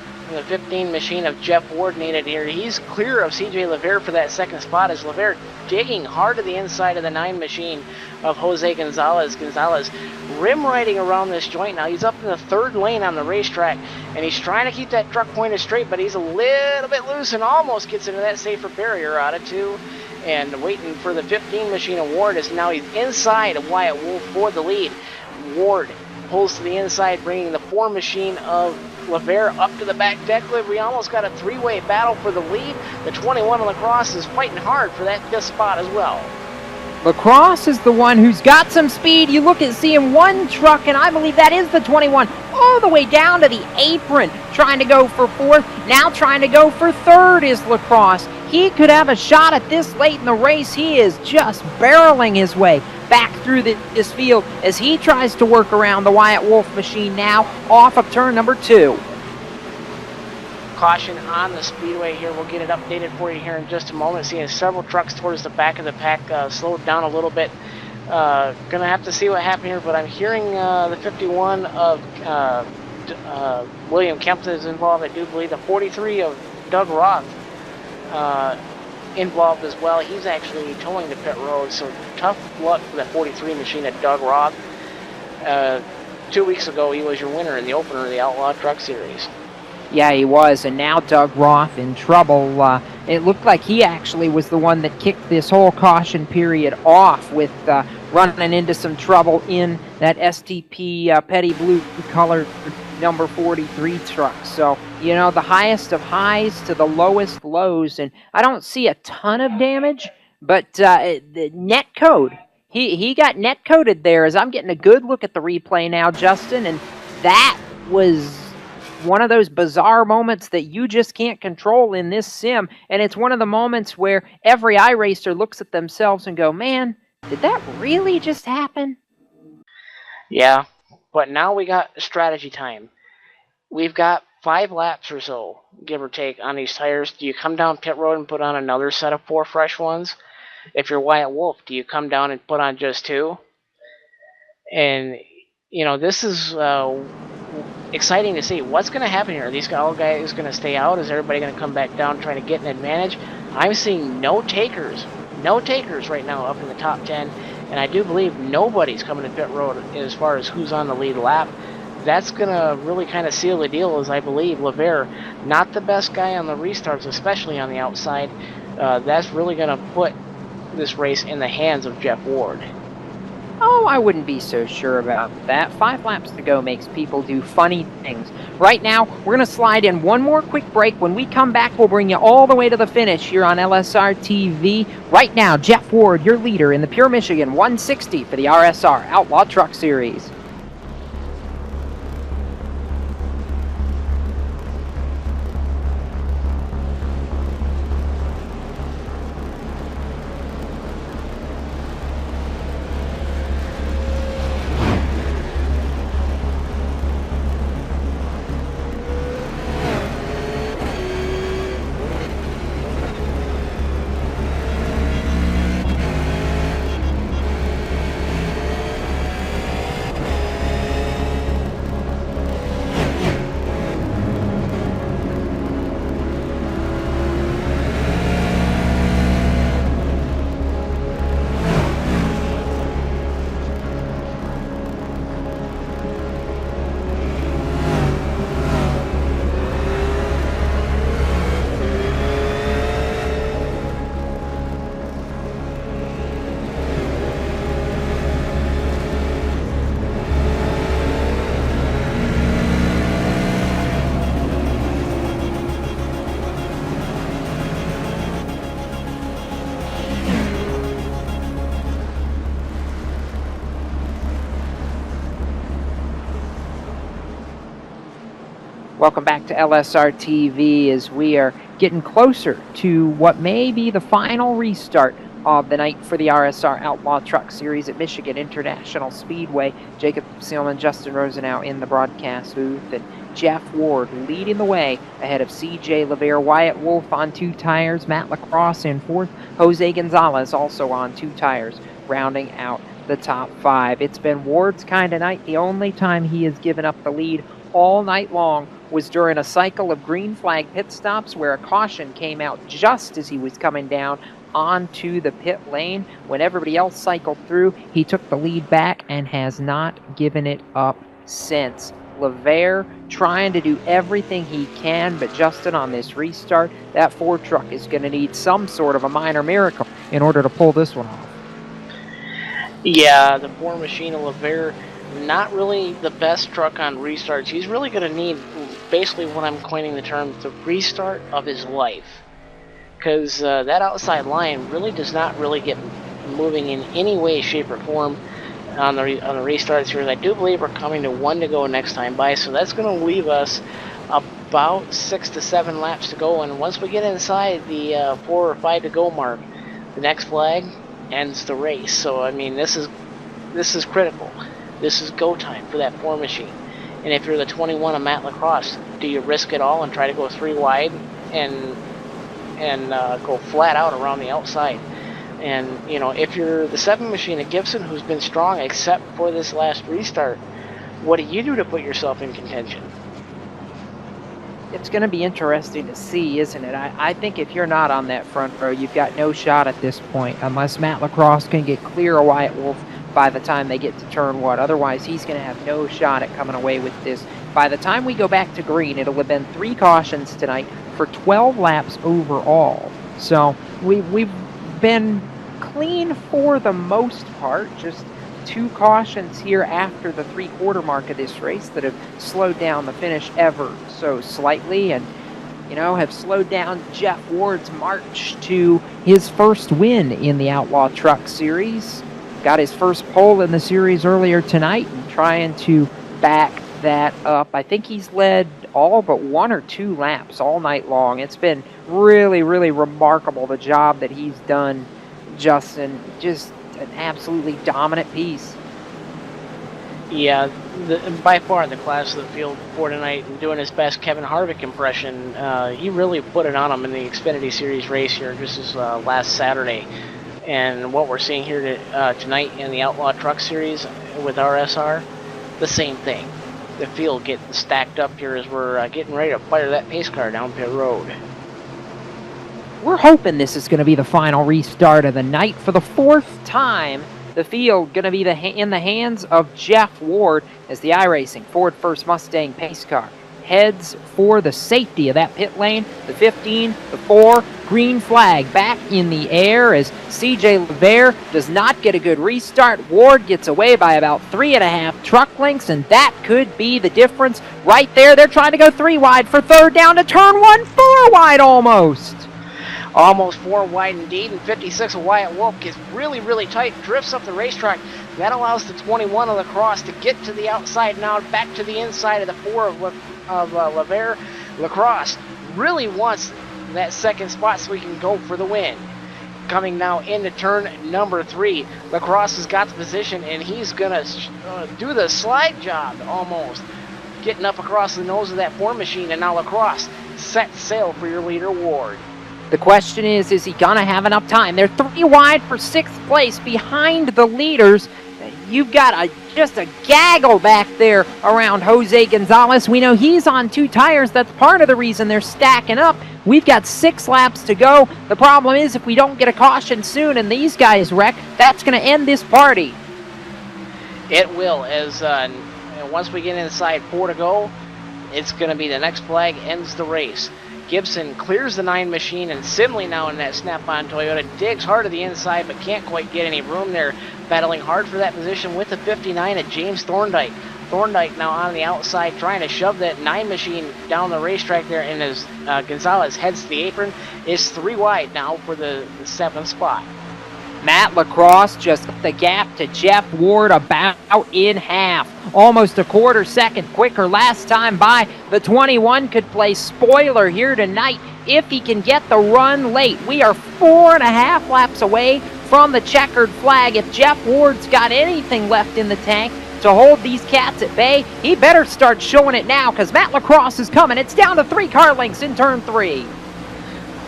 [SPEAKER 2] 15 machine of Jeff Ward needed here. He's clear of CJ LeVere for that 2nd spot, as LeVere digging hard to the inside of the 9 machine of Jose Gonzalez. Gonzalez rim riding around this joint now. He's up in the 3rd lane on the racetrack, and he's trying to keep that truck pointed straight, but he's a little bit loose and almost gets into that safer barrier out of 2. And waiting for the 15 machine of Ward, is now he's inside of Wyatt Wolf for the lead. Ward pulls to the inside, bringing the 4 machine of LeVere up to the back deck lid. We almost got a 3-way battle for the lead. The 21 of Lacrosse is fighting hard for that 5th spot as well.
[SPEAKER 1] Lacrosse is the one who's got some speed. You look at seeing one truck, and I believe that is the 21, all the way down to the apron, trying to go for 4th. Now trying to go for 3rd is Lacrosse. He could have a shot at this late in the race. He is just barreling his way back through this field as he tries to work around the Wyatt Wolf machine now off of turn number 2.
[SPEAKER 2] Caution on the speedway here. We'll get it updated for you here in just a moment. Seeing several trucks towards the back of the pack slowed down a little bit. Gonna have to see what happened here, but I'm hearing the 51 of William Kempton is involved. I do believe the 43 of Doug Roth involved as well. He's actually towing the pit road, so tough luck for the 43 machine at Doug Roth. 2 weeks ago, he was your winner in the opener of the Outlaw Truck Series.
[SPEAKER 1] Yeah, he was, and now Doug Roth in trouble. It looked like he actually was the one that kicked this whole caution period off with running into some trouble in that STP petty blue colored number 43 truck. So, the highest of highs to the lowest lows, and I don't see a ton of damage, but the net code, he got net coded there, as I'm getting a good look at the replay now, Justin, and that was one of those bizarre moments that you just can't control in this sim, and it's one of the moments where every iRacer looks at themselves and go, man, did that really just happen?
[SPEAKER 2] Yeah, but now we got strategy time. We've got 5 laps or so, give or take, on these tires. Do you come down pit road and put on another set of 4 fresh ones? If you're Wyatt Wolf, do you come down and put on just 2? And, this is exciting to see. What's going to happen here? Are these all guys going to stay out? Is everybody going to come back down trying to get an advantage? I'm seeing no takers right now up in the top 10, and I do believe nobody's coming to pit road as far as who's on the lead lap. That's going to really kind of seal the deal, as I believe Lever, not the best guy on the restarts, especially on the outside. That's really going to put this race in the hands of Jeff Ward.
[SPEAKER 1] Oh, I wouldn't be so sure about that. 5 laps to go makes people do funny things. Right now, we're going to slide in one more quick break. When we come back, we'll bring you all the way to the finish here on LSRTV. Right now, Jeff Ward, your leader in the Pure Michigan 160 for the RSR Outlaw Truck Series. Welcome back to LSR TV as we are getting closer to what may be the final restart of the night for the RSR Outlaw Truck Series at Michigan International Speedway. Jacob Seelman, Justin Rosenau in the broadcast booth, and Jeff Ward leading the way ahead of CJ Lever, Wyatt Wolf on 2 tires, Matt Lacrosse in 4th, Jose Gonzalez also on 2 tires, rounding out the top 5. It's been Ward's kind of night. The only time he has given up the lead all night long was during a cycle of green flag pit stops where a caution came out just as he was coming down onto the pit lane. When everybody else cycled through, he took the lead back and has not given it up since. Lever trying to do everything he can, but Justin, on this restart, that Ford truck is going to need some sort of a minor miracle in order to pull this one off.
[SPEAKER 2] Yeah, the Ford machine of Lever, not really the best truck on restarts. He's really going to need basically what I'm coining the term, the restart of his life. Because that outside line really does not really get moving in any way, shape, or form on the restarts here. I do believe we're coming to 1 to go next time by, so that's going to leave us about 6 to 7 laps to go. And once we get inside the 4 or 5 to go mark, the next flag ends the race. So I mean, this is critical. This is go time for that Ford machine. And if you're the 21 of Matt Lacrosse, do you risk it all and try to go 3 wide and go flat out around the outside? And if you're the 7 machine of Gibson, who's been strong except for this last restart, what do you do to put yourself in contention?
[SPEAKER 1] It's going to be interesting to see, isn't it? I think if you're not on that front row, you've got no shot at this point, unless Matt Lacrosse can get clear of Wyatt Wolf by the time they get to turn 1. Otherwise, he's going to have no shot at coming away with this. By the time we go back to green, it'll have been 3 cautions tonight for 12 laps overall. So we've been clean for the most part. Just 2 cautions here after the 3/4 mark of this race that have slowed down the finish ever so slightly, and have slowed down Jeff Ward's march to his first win in the Outlaw Truck Series. Got his first pole in the series earlier tonight and trying to back that up. I think he's led all but 1 or 2 laps all night long. It's been really, really remarkable, the job that he's done, Justin. Just an absolutely dominant piece.
[SPEAKER 2] Yeah, by far the class of the field for tonight, and doing his best Kevin Harvick impression. He really put it on him in the Xfinity Series race here just as last Saturday. And what we're seeing here tonight in the Outlaw Truck Series with RSR, the same thing. The field getting stacked up here as we're getting ready to fire that pace car down pit road.
[SPEAKER 1] We're hoping this is going to be the final restart of the night. For the 4th time, the field going to be in the hands of Jeff Ward as the iRacing Ford First Mustang pace car heads for the safety of that pit lane. The 15, the 4, green flag back in the air as CJ LeVere does not get a good restart. Ward gets away by about 3.5 truck lengths, and that could be the difference right there. They're trying to go 3 wide for 3rd down to turn 1, 4 wide almost.
[SPEAKER 2] Almost 4 wide indeed, and 56 of Wyatt Wolf gets really, really tight, drifts up the racetrack. That allows the 21 of Lacrosse to get to the outside now, back to the inside of the 4 of LeVere. Lacrosse really wants that 2nd spot so he can go for the win. Coming now into turn number 3, Lacrosse has got the position, and he's going to do the slide job almost. Getting up across the nose of that Ford machine, and now Lacrosse set sail for your leader, Ward.
[SPEAKER 1] The question is he going to have enough time? They're 3 wide for 6th place behind the leaders. You've got just a gaggle back there around Jose Gonzalez. We know he's on 2 tires. That's part of the reason they're stacking up. We've got 6 laps to go. The problem is if we don't get a caution soon and these guys wreck, that's going to end this party.
[SPEAKER 2] It will, as once we get inside 4 to go, it's going to be the next flag ends the race. Gibson clears the 9 machine, and Simley now in that Snap-on Toyota digs hard to the inside but can't quite get any room there. Battling hard for that position with the 59 at James Thorndike. Thorndike now on the outside trying to shove that 9 machine down the racetrack there, and as Gonzalez heads to the apron, is 3 wide now for the 7th spot.
[SPEAKER 1] Matt Lacrosse just the gap to Jeff Ward about in half. Almost a quarter second quicker last time by. The 21 could play spoiler here tonight if he can get the run late. We are 4.5 laps away from the checkered flag. If Jeff Ward's got anything left in the tank to hold these cats at bay, he better start showing it now because Matt Lacrosse is coming. It's down to 3 car lengths in turn 3.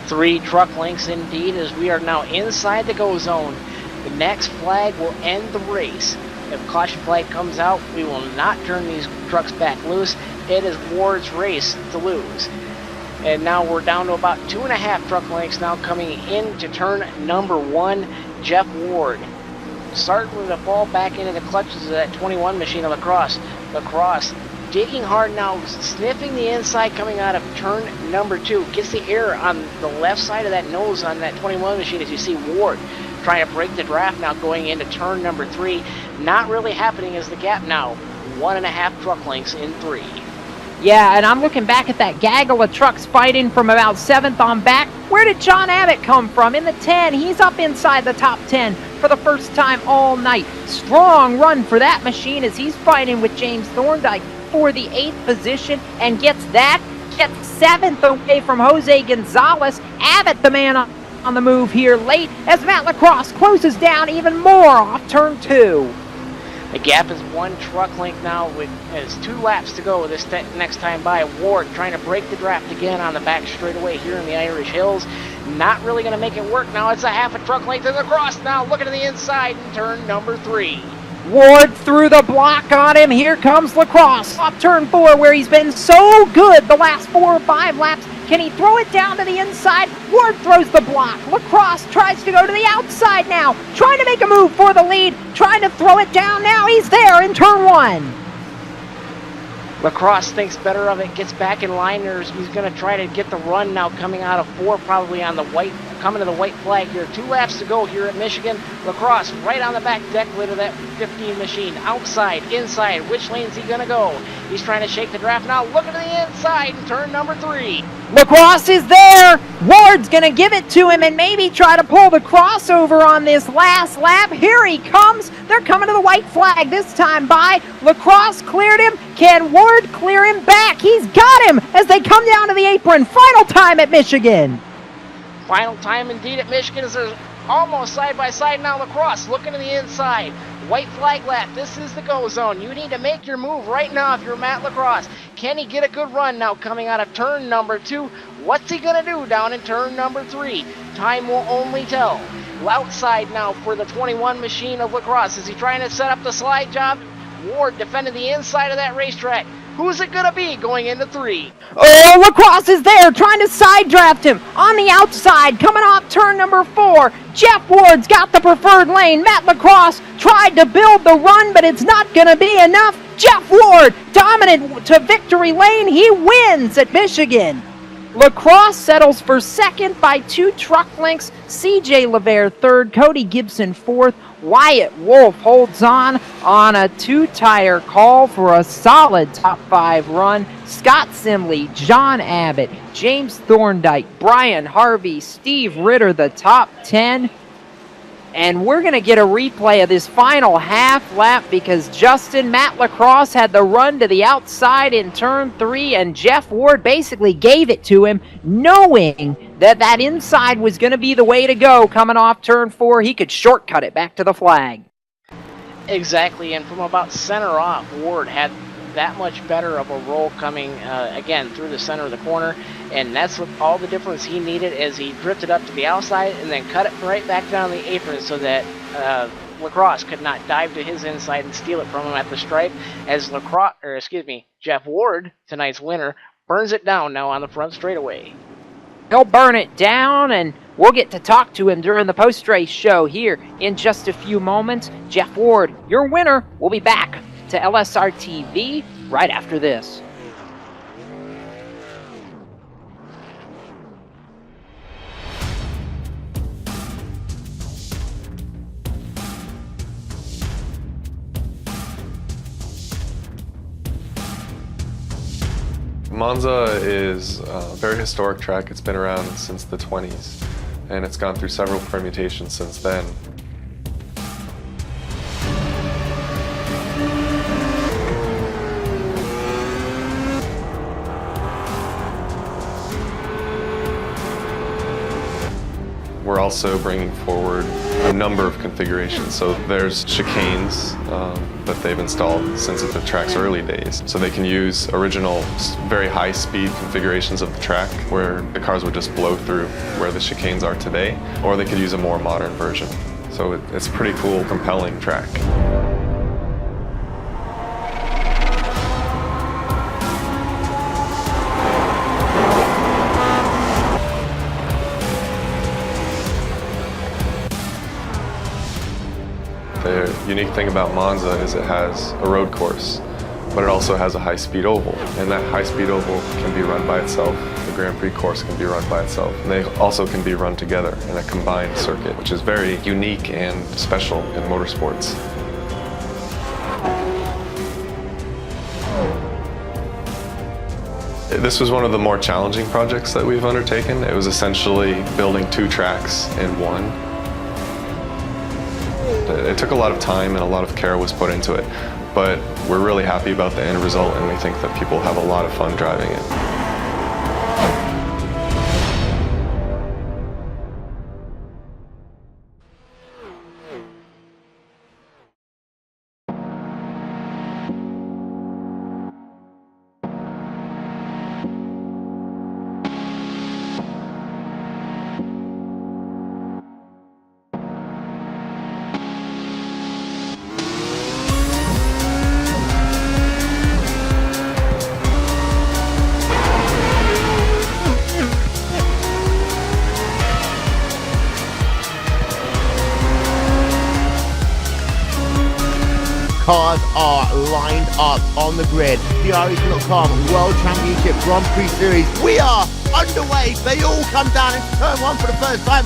[SPEAKER 2] 3 truck lengths indeed, as we are now inside the go zone. The next flag will end the race. If caution flag comes out, we will not turn these trucks back loose. It is Ward's race to lose. And now we're down to about 2.5 truck lengths now coming into turn number 1. Jeff Ward starting to fall back into the clutches of that 21 machine of Lacrosse. Lacrosse digging hard now, sniffing the inside coming out of turn number 2. Gets the air on the left side of that nose on that 21 machine as you see Ward trying to break the draft now going into turn number 3. Not really happening as the gap now 1.5 truck lengths in 3.
[SPEAKER 1] Yeah, and I'm looking back at that gaggle of trucks fighting from about 7th on back. Where did John Abbott come from? In the 10, he's up inside the top 10 for the first time all night. Strong run for that machine as he's fighting with James Thorndike for the 8th position and gets 7th away from Jose Gonzalez. Abbott, the man on the move here late as Matt Lacrosse closes down even more off turn 2.
[SPEAKER 2] The gap is 1 truck length now with as 2 laps to go this next time by. Ward trying to break the draft again on the back straightaway here in the Irish Hills. Not really going to make it work now. It's a 1/2 truck length and Lacrosse now looking to the inside in turn number 3.
[SPEAKER 1] Ward through the block on him. Here comes Lacrosse off turn 4 where he's been so good the last 4 or 5 laps. Can he throw it down to the inside? Ward throws the block. Lacrosse tries to go to the outside now. Trying to make a move for the lead. Trying to throw it down now. He's there in turn 1.
[SPEAKER 2] Lacrosse thinks better of it. Gets back in line. He's going to try to get the run now coming out of 4 probably on the white. Coming to the white flag here. 2 laps to go here at Michigan. Lacrosse right on the back deck lid of that 15 machine. Outside, inside. Which lane is he going to go? He's trying to shake the draft now. Looking to the inside in turn number 3.
[SPEAKER 1] Lacrosse is there. Ward's going to give it to him and maybe try to pull the crossover on this last lap. Here he comes. They're coming to the white flag this time by. Lacrosse cleared him. Can Ward clear him back? He's got him as they come down to the apron. Final time at Michigan.
[SPEAKER 2] Final time indeed at Michigan as there's almost side by side now. Lacrosse looking to the inside. White flag lap. This is the go zone. You need to make your move right now if you're Matt Lacrosse. Can he get a good run now coming out of turn number 2? What's he going to do down in turn number 3? Time will only tell. Outside now for the 21 machine of Lacrosse. Is he trying to set up the slide job? Ward defending the inside of that racetrack. Who's it going to be going into 3?
[SPEAKER 1] Oh, Lacrosse is there, trying to side draft him. On the outside, coming off turn number 4. Jeff Ward's got the preferred lane. Matt Lacrosse tried to build the run, but it's not going to be enough. Jeff Ward, dominant to victory lane. He wins at Michigan. Lacrosse settles for second by 2 truck lengths. CJ LeVere third, Cody Gibson fourth. Wyatt Wolf holds on a 2-tire call for a solid top 5 run. Scott Simley, John Abbott, James Thorndike, Brian Harvey, Steve Ritter, the top 10. And we're going to get a replay of this final half lap because Matt Lacrosse had the run to the outside in turn 3, and Jeff Ward basically gave it to him, knowing that inside was going to be the way to go coming off turn 4. He could shortcut it back to the flag.
[SPEAKER 2] Exactly, and from about center off, Ward had that much better of a roll coming, again, through the center of the corner, and that's what all the difference he needed as he drifted up to the outside and then cut it right back down the apron so that Lacrosse could not dive to his inside and steal it from him at the stripe, as Jeff Ward, tonight's winner, burns it down now on the front straightaway.
[SPEAKER 1] He'll burn it down, and we'll get to talk to him during the post-race show here in just a few moments. Jeff Ward, your winner, will be back to LSRTV right after this.
[SPEAKER 4] Monza is a very historic track. It's been around since the 20s, and it's gone through several permutations since then. We're also bringing forward a number of configurations. So there's chicanes that they've installed since the track's early days. So they can use original, very high-speed configurations of the track where the cars would just blow through where the chicanes are today, or they could use a more modern version. So it's a pretty cool, compelling track. The unique thing about Monza is it has a road course, but it also has a high-speed oval, and that high-speed oval can be run by itself. The Grand Prix course can be run by itself, and they also can be run together in a combined circuit, which is very unique and special in motorsports. This was one of the more challenging projects that we've undertaken. It was essentially building 2 tracks in one. It took a lot of time and a lot of care was put into it, but we're really happy about the end result, and we think that people have a lot of fun driving it.
[SPEAKER 6] Cars are lined up on the grid. The RSR World Championship Grand Prix Series. We are underway. They all come down into turn 1 for the first time.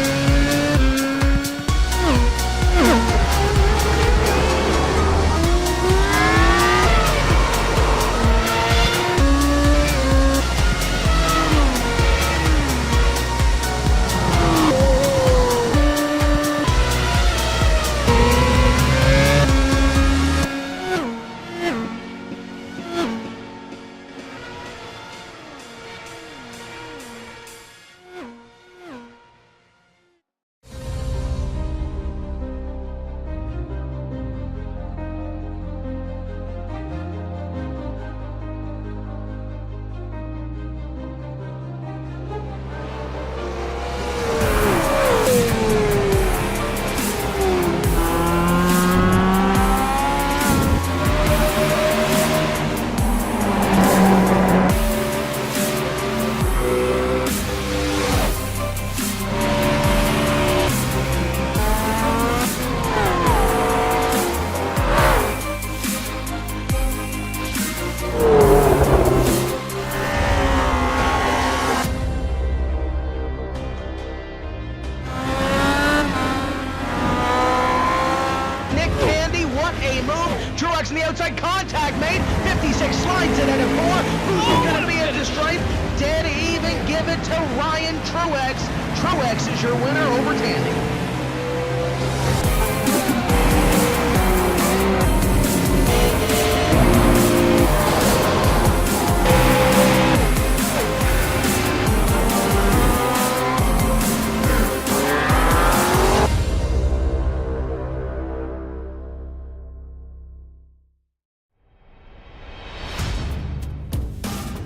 [SPEAKER 3] outside contact made. 56 slides it at a 4. Who's going to be at the stripe? Dead even. Give it to Ryan Truex. Truex is your winner over Tandy.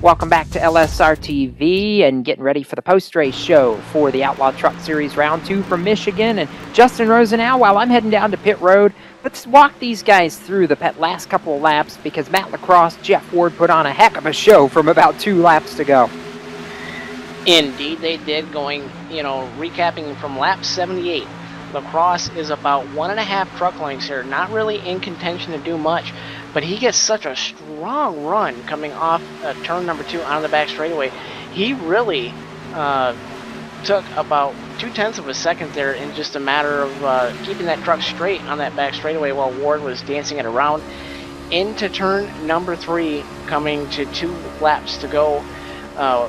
[SPEAKER 1] Welcome back to LSRTV and getting ready for the post-race show for the Outlaw Truck Series Round 2 from Michigan. And Justin Rosenau, while I'm heading down to pit road, let's walk these guys through the last couple of laps because Matt Lacrosse, Jeff Ward put on a heck of a show from about 2 laps to go.
[SPEAKER 2] Indeed, they did, going, recapping from lap 78. Lacrosse is about 1.5 truck lengths here, not really in contention to do much, but he gets such a strong run coming off turn number 2 on the back straightaway. He really took about 0.2 of a second there in just a matter of keeping that truck straight on that back straightaway while Ward was dancing it around. Into turn number 3, coming to 2 laps to go.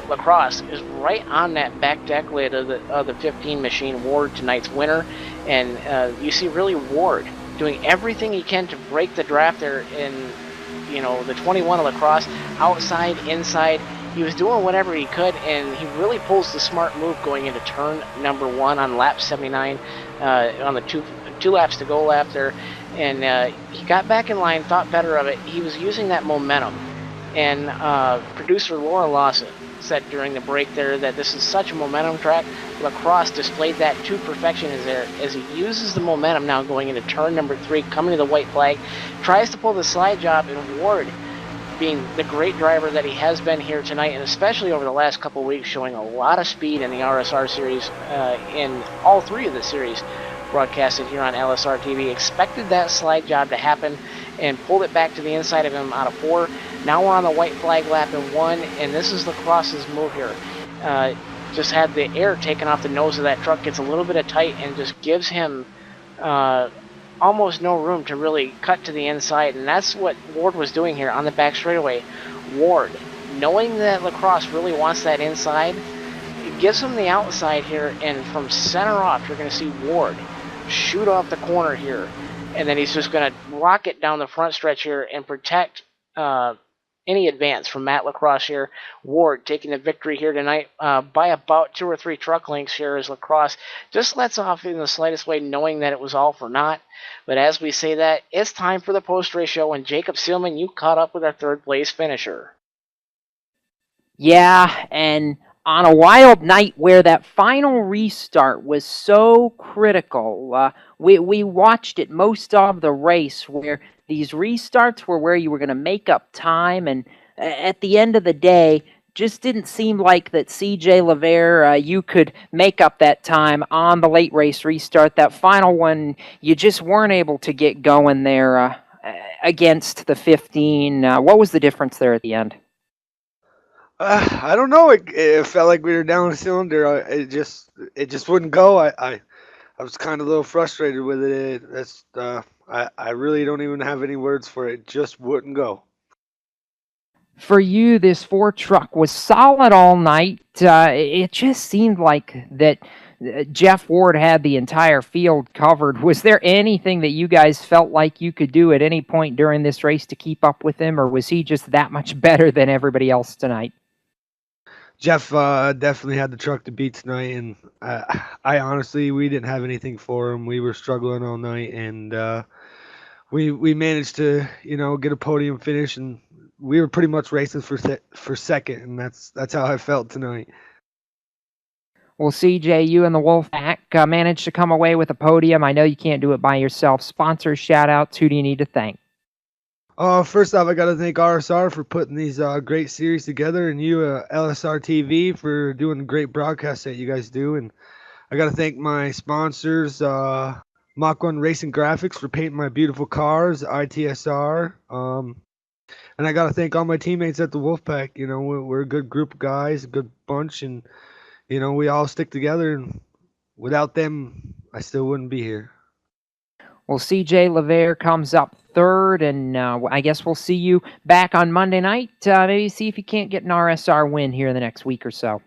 [SPEAKER 2] Lacrosse is right on that back deck lid of the 15 machine. Ward, tonight's winner, and you see really Ward doing everything he can to break the draft there in the 21 of Lacrosse, outside, inside. He was doing whatever he could, and he really pulls the smart move going into turn number 1 on lap 79 on the two laps to go lap there, and he got back in line, thought better of it. He was using that momentum. And producer Laura Lawson said during the break there that this is such a momentum track. Lacrosse displayed that to perfection as he uses the momentum now going into turn number 3, coming to the white flag, tries to pull the slide job, and Ward, being the great driver that he has been here tonight, and especially over the last couple of weeks, showing a lot of speed in the RSR series, in all 3 of the series broadcasted here on LSR TV, expected that slide job to happen and pulled it back to the inside of him out of 4. Now we're on the white flag lap in 1, and this is Lacrosse's move here. Just had the air taken off the nose of that truck, gets a little bit of tight, and just gives him almost no room to really cut to the inside, and that's what Ward was doing here on the back straightaway. Ward, knowing that Lacrosse really wants that inside, it gives him the outside here, and from center off, you're going to see Ward shoot off the corner here, and then he's just going to rocket down the front stretch here and protect any advance from Matt Lacrosse here. Ward taking the victory here tonight by about 2 or 3 truck lengths here as Lacrosse just lets off in the slightest way, knowing that it was all for naught. But as we say that, it's time for the post-race show, and Jacob Seelman, you caught up with our 3rd place finisher.
[SPEAKER 1] Yeah, and on a wild night where that final restart was so critical, we watched it most of the race where these restarts were where you were going to make up time, and at the end of the day, just didn't seem like that CJ LeVere, you could make up that time on the late race restart. That final one, you just weren't able to get going there against the 15. What was the difference there at the end?
[SPEAKER 7] I don't know. It felt like we were down a cylinder. It just wouldn't go. I was kind of a little frustrated with it. I really don't even have any words for it. It just wouldn't go.
[SPEAKER 1] For you, this 4 truck was solid all night. It just seemed like that Jeff Ward had the entire field covered. Was there anything that you guys felt like you could do at any point during this race to keep up with him, or was he just that much better than everybody else tonight?
[SPEAKER 7] Jeff definitely had the truck to beat tonight, and I honestly, we didn't have anything for him. We were struggling all night, and we managed to get a podium finish, and we were pretty much racing for second, and that's how I felt tonight.
[SPEAKER 1] Well, CJ, you and the Wolfpack managed to come away with a podium. I know you can't do it by yourself. Sponsors, shout-outs, who do you need to thank?
[SPEAKER 7] First off, I got to thank RSR for putting these great series together, and you, LSR TV, for doing a great broadcast that you guys do. And I got to thank my sponsors, Mach 1 Racing Graphics, for painting my beautiful cars, ITSR. And I got to thank all my teammates at the Wolfpack. We're a good group of guys, a good bunch, and we all stick together. And without them, I still wouldn't be here.
[SPEAKER 1] Well, CJ LeVere comes up third, and I guess we'll see you back on Monday night. Maybe see if you can't get an RSR win here in the next week or so.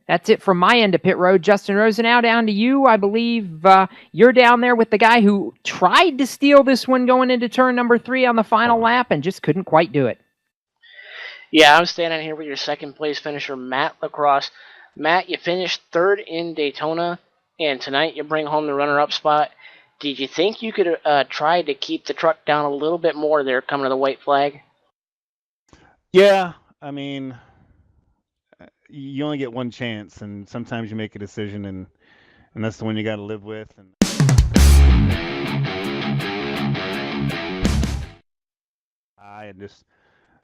[SPEAKER 1] That's it from my end of pit road. Justin Rosenau, down to you. I believe you're down there with the guy who tried to steal this one going into turn number 3 on the final lap and just couldn't quite do it.
[SPEAKER 2] Yeah, I'm standing here with your second place finisher, Matt Lacrosse. Matt, you finished third in Daytona, and tonight you bring home the runner-up spot. Did you think you could try to keep the truck down a little bit more there coming to the white flag?
[SPEAKER 8] Yeah, I mean, you only get one chance, and sometimes you make a decision, and that's the one you got to live with. And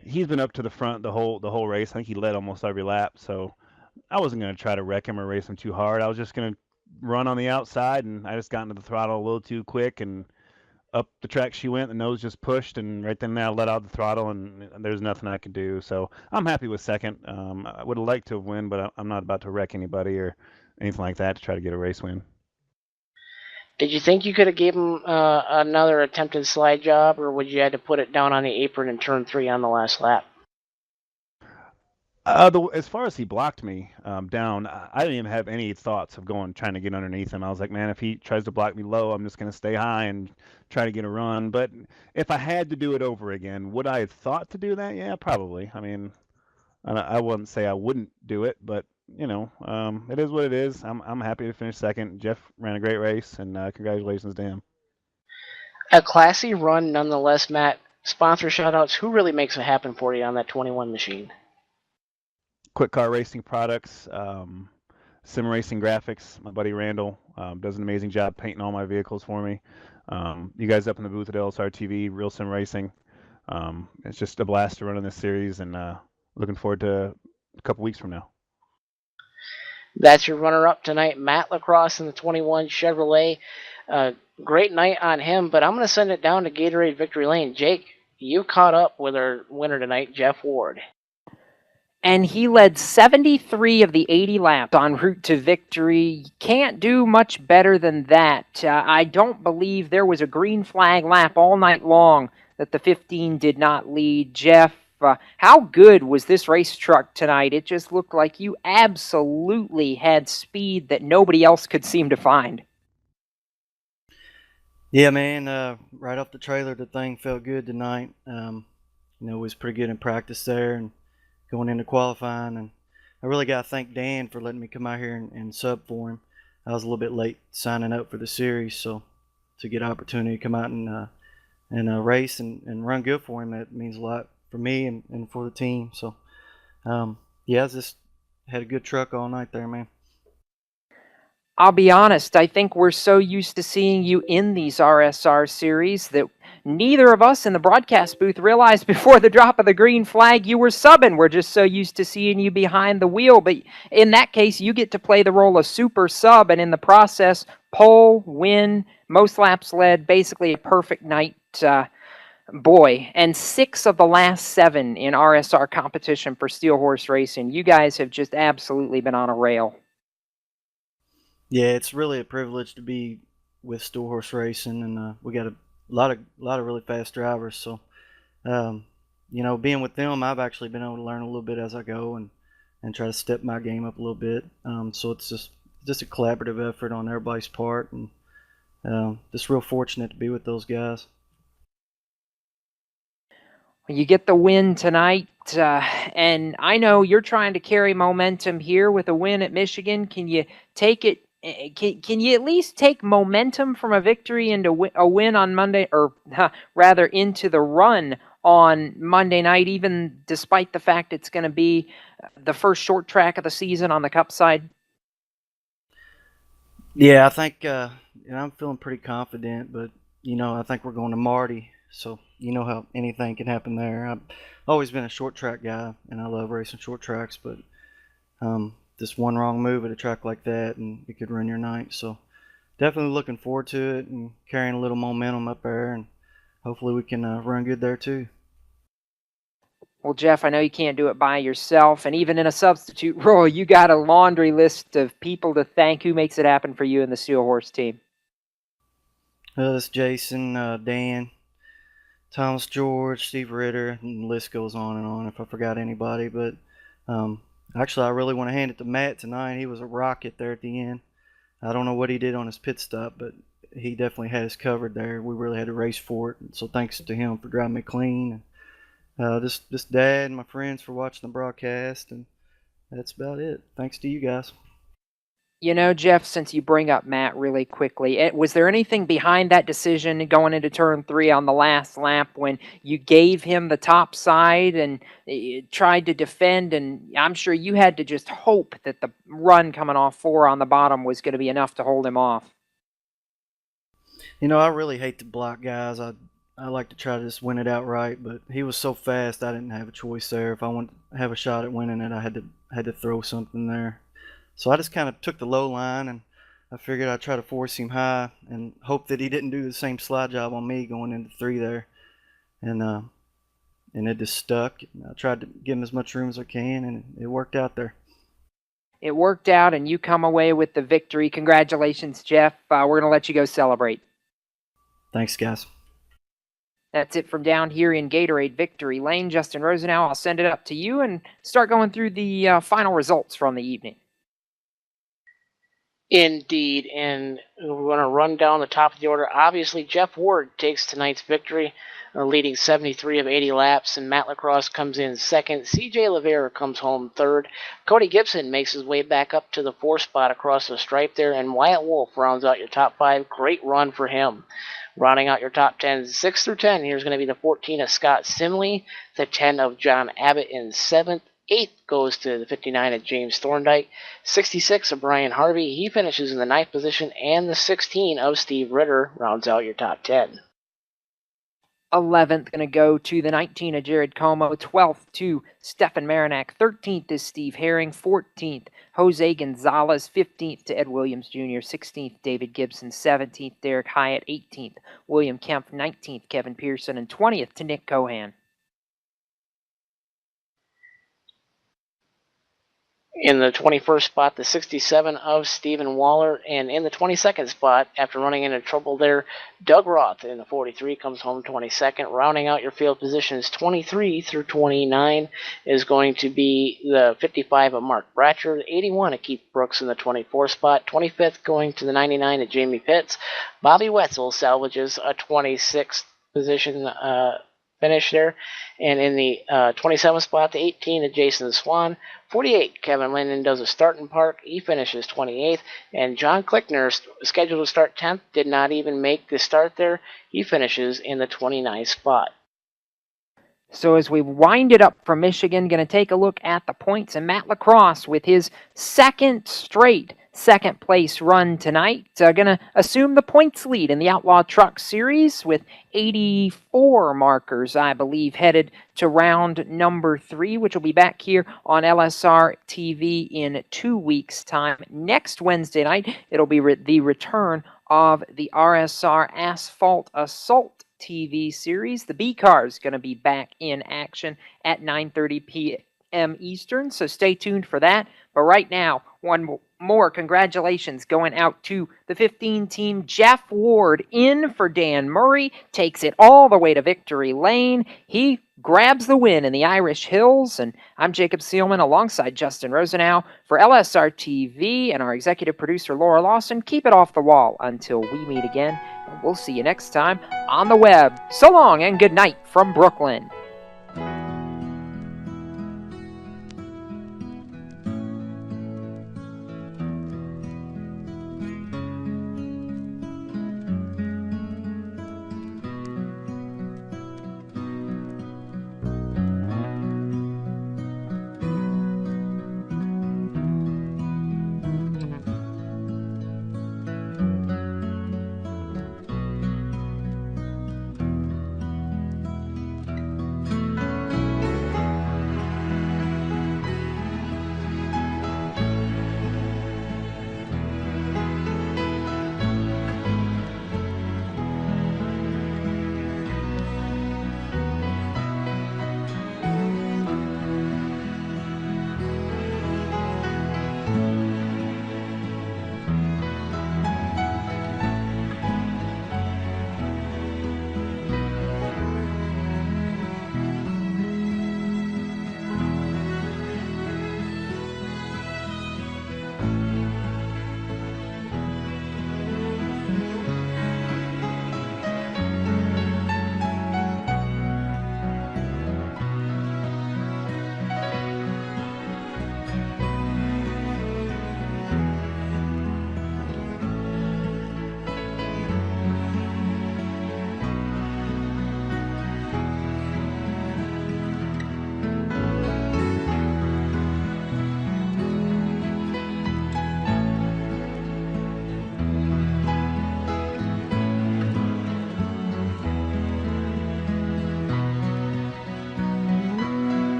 [SPEAKER 8] he's been up to the front the whole race. I think he led almost every lap, so I wasn't going to try to wreck him or race him too hard. I was just going to run on the outside, and I just got into the throttle a little too quick, and up the track she went. The nose just pushed, and right then I let out the throttle, and there's nothing I could do. So I'm happy with second. I would have liked to have won, but I'm not about to wreck anybody or anything like that to try to get a race win.
[SPEAKER 2] Did you think you could have gave him another attempted slide job, or would you have to put it down on the apron in turn 3 on the last lap?
[SPEAKER 8] As far as he blocked me down, I didn't even have any thoughts of trying to get underneath him. I was like, man, if he tries to block me low, I'm just going to stay high and try to get a run. But if I had to do it over again, would I have thought to do that? Yeah, probably. I mean, I wouldn't say I wouldn't do it, but it is what it is. I'm happy to finish second. Jeff ran a great race, and congratulations to him.
[SPEAKER 2] A classy run nonetheless, Matt. Sponsor shoutouts. Who really makes it happen for you on that 21 machine?
[SPEAKER 8] Quick Car Racing Products, Sim Racing Graphics. My buddy Randall does an amazing job painting all my vehicles for me. You guys up in the booth at LSRTV, Real Sim Racing. It's just a blast to run in this series, and looking forward to a couple weeks from now.
[SPEAKER 2] That's your runner-up tonight, Matt Lacrosse in the 21 Chevrolet. Great night on him, but I'm going to send it down to Gatorade Victory Lane. Jake, you caught up with our winner tonight, Jeff Ward.
[SPEAKER 1] And he led 73 of the 80 laps en route to victory. Can't do much better than that. I don't believe there was a green flag lap all night long that the 15 did not lead. Jeff, how good was this race truck tonight? It just looked like you absolutely had speed that nobody else could seem to find.
[SPEAKER 9] Yeah, man, right off the trailer, the thing felt good tonight. It was pretty good in practice there and going into qualifying. And I really got to thank Dan for letting me come out here and sub for him. I was a little bit late signing up for the series, so to get an opportunity to come out and race and run good for him, that means a lot for me and for the team. So, yeah, I just had a good truck all night there, man.
[SPEAKER 1] I'll be honest, I think we're so used to seeing you in these RSR series that neither of us in the broadcast booth realized before the drop of the green flag you were subbing. We're just so used to seeing you behind the wheel. But in that case, you get to play the role of super sub, and in the process, pole, win, most laps led, basically a perfect night. Boy, and 6 of the last 7 in RSR competition for Steel Horse Racing. You guys have just absolutely been on a rail.
[SPEAKER 9] Yeah, it's really a privilege to be with Steel Horse Racing, and we got a lot of really fast drivers. So, being with them, I've actually been able to learn a little bit as I go and try to step my game up a little bit. So it's just a collaborative effort on everybody's part, and just real fortunate to be with those guys.
[SPEAKER 1] You get the win tonight, and I know you're trying to carry momentum here with a win at Michigan. Can you take it? Can you at least take momentum from a victory into a win on Monday, or rather into the run on Monday night, even despite the fact it's going to be the first short track of the season on the Cup side?
[SPEAKER 9] Yeah, I think I'm feeling pretty confident, but I think we're going to Marty, so how anything can happen there. I've always been a short track guy, and I love racing short tracks, but just one wrong move at a track like that and it could ruin your night. So definitely looking forward to it and carrying a little momentum up there, and hopefully we can run good there too.
[SPEAKER 1] Well, Jeff, I know you can't do it by yourself, and even in a substitute role, you got a laundry list of people to thank. Who makes it happen for you and the Steel Horse team?
[SPEAKER 9] This Jason, Dan, Thomas George, Steve Ritter, and the list goes on and on if I forgot anybody. But actually, I really want to hand it to Matt tonight. He was a rocket there at the end. I don't know what he did on his pit stop, but he definitely had us covered there. We really had to race for it. So thanks to him for driving me clean. This Dad and my friends for watching the broadcast, and that's about it. Thanks to you guys.
[SPEAKER 1] You know, Jeff, since you bring up Matt really quickly, was there anything behind that decision going into turn 3 on the last lap when you gave him the top side and tried to defend? And I'm sure you had to just hope that the run coming off 4 on the bottom was going to be enough to hold him off.
[SPEAKER 9] You know, I really hate to block guys. I like to try to just win it outright, but he was so fast I didn't have a choice there. If I wanted to have a shot at winning it, I had to throw something there. So I just kind of took the low line, and I figured I'd try to force him high and hope that he didn't do the same slide job on me going into 3 there. And it just stuck. I tried to give him as much room as I can, and it worked out there.
[SPEAKER 1] It worked out, and you come away with the victory. Congratulations, Jeff. We're going to let you go celebrate.
[SPEAKER 9] Thanks, guys.
[SPEAKER 1] That's it from down here in Gatorade Victory Lane. Justin Rosenau, I'll send it up to you and start going through the final results from the evening.
[SPEAKER 2] Indeed, and we're going to run down the top of the order. Obviously, Jeff Ward takes tonight's victory, leading 73 of 80 laps, and Matt Lacrosse comes in second. CJ Lavera comes home third. Cody Gibson makes his way back up to the 4th spot across the stripe there, and Wyatt Wolf rounds out your top 5. Great run for him. Rounding out your top 10, 6 through 10, here's going to be the 14 of Scott Simley, the 10 of John Abbott in 7th. 8th goes to the 59 of James Thorndike. 66 of Brian Harvey. He finishes in the 9th position. And the 16 of Steve Ritter rounds out your top 10.
[SPEAKER 1] 11th going to go to the 19 of Jared Como. 12th to Stefan Marinak. 13th is Steve Herring. 14th, Jose Gonzalez. 15th to Ed Williams Jr. 16th, David Gibson. 17th, Derek Hyatt. 18th, William Kemp. 19th, Kevin Pearson. And 20th to Nick Cohan.
[SPEAKER 2] In the 21st spot, the 67 of Stephen Waller. And in the 22nd spot, after running into trouble there, Doug Roth in the 43 comes home 22nd. Rounding out your field positions 23 through 29 is going to be the 55 of Mark Bratcher, 81 of Keith Brooks in the 24th spot. 25th going to the 99 of Jamie Pitts. Bobby Wetzel salvages a 26th position finish there. And in the 27th spot, the 18 of Jason Swan. 48, Kevin Linden does a start in park. He finishes 28th. And John Klickner, scheduled to start 10th, did not even make the start there. He finishes in the 29th spot.
[SPEAKER 1] So as we wind it up from Michigan, going to take a look at the points. And Matt Lacrosse with his second straight second-place run tonight. Going to assume the points lead in the Outlaw Truck Series with 84 markers, I believe, headed to round number 3, which will be back here on LSR TV in 2 weeks' time. Next Wednesday night, it'll be the return of the RSR Asphalt Assault TV series. The B car is going to be back in action at 9:30 p.m. Eastern, so stay tuned for that. But right now, one more congratulations going out to the 15 team. Jeff Ward in for Dan Murray, takes it all the way to victory lane. He grabs the win in the Irish Hills, and I'm Jacob Seelman alongside Justin Rosenau for LSR TV and our executive producer Laura Lawson. Keep it off the wall until we meet again, and we'll see you next time on the web. So long and good night from Brooklyn.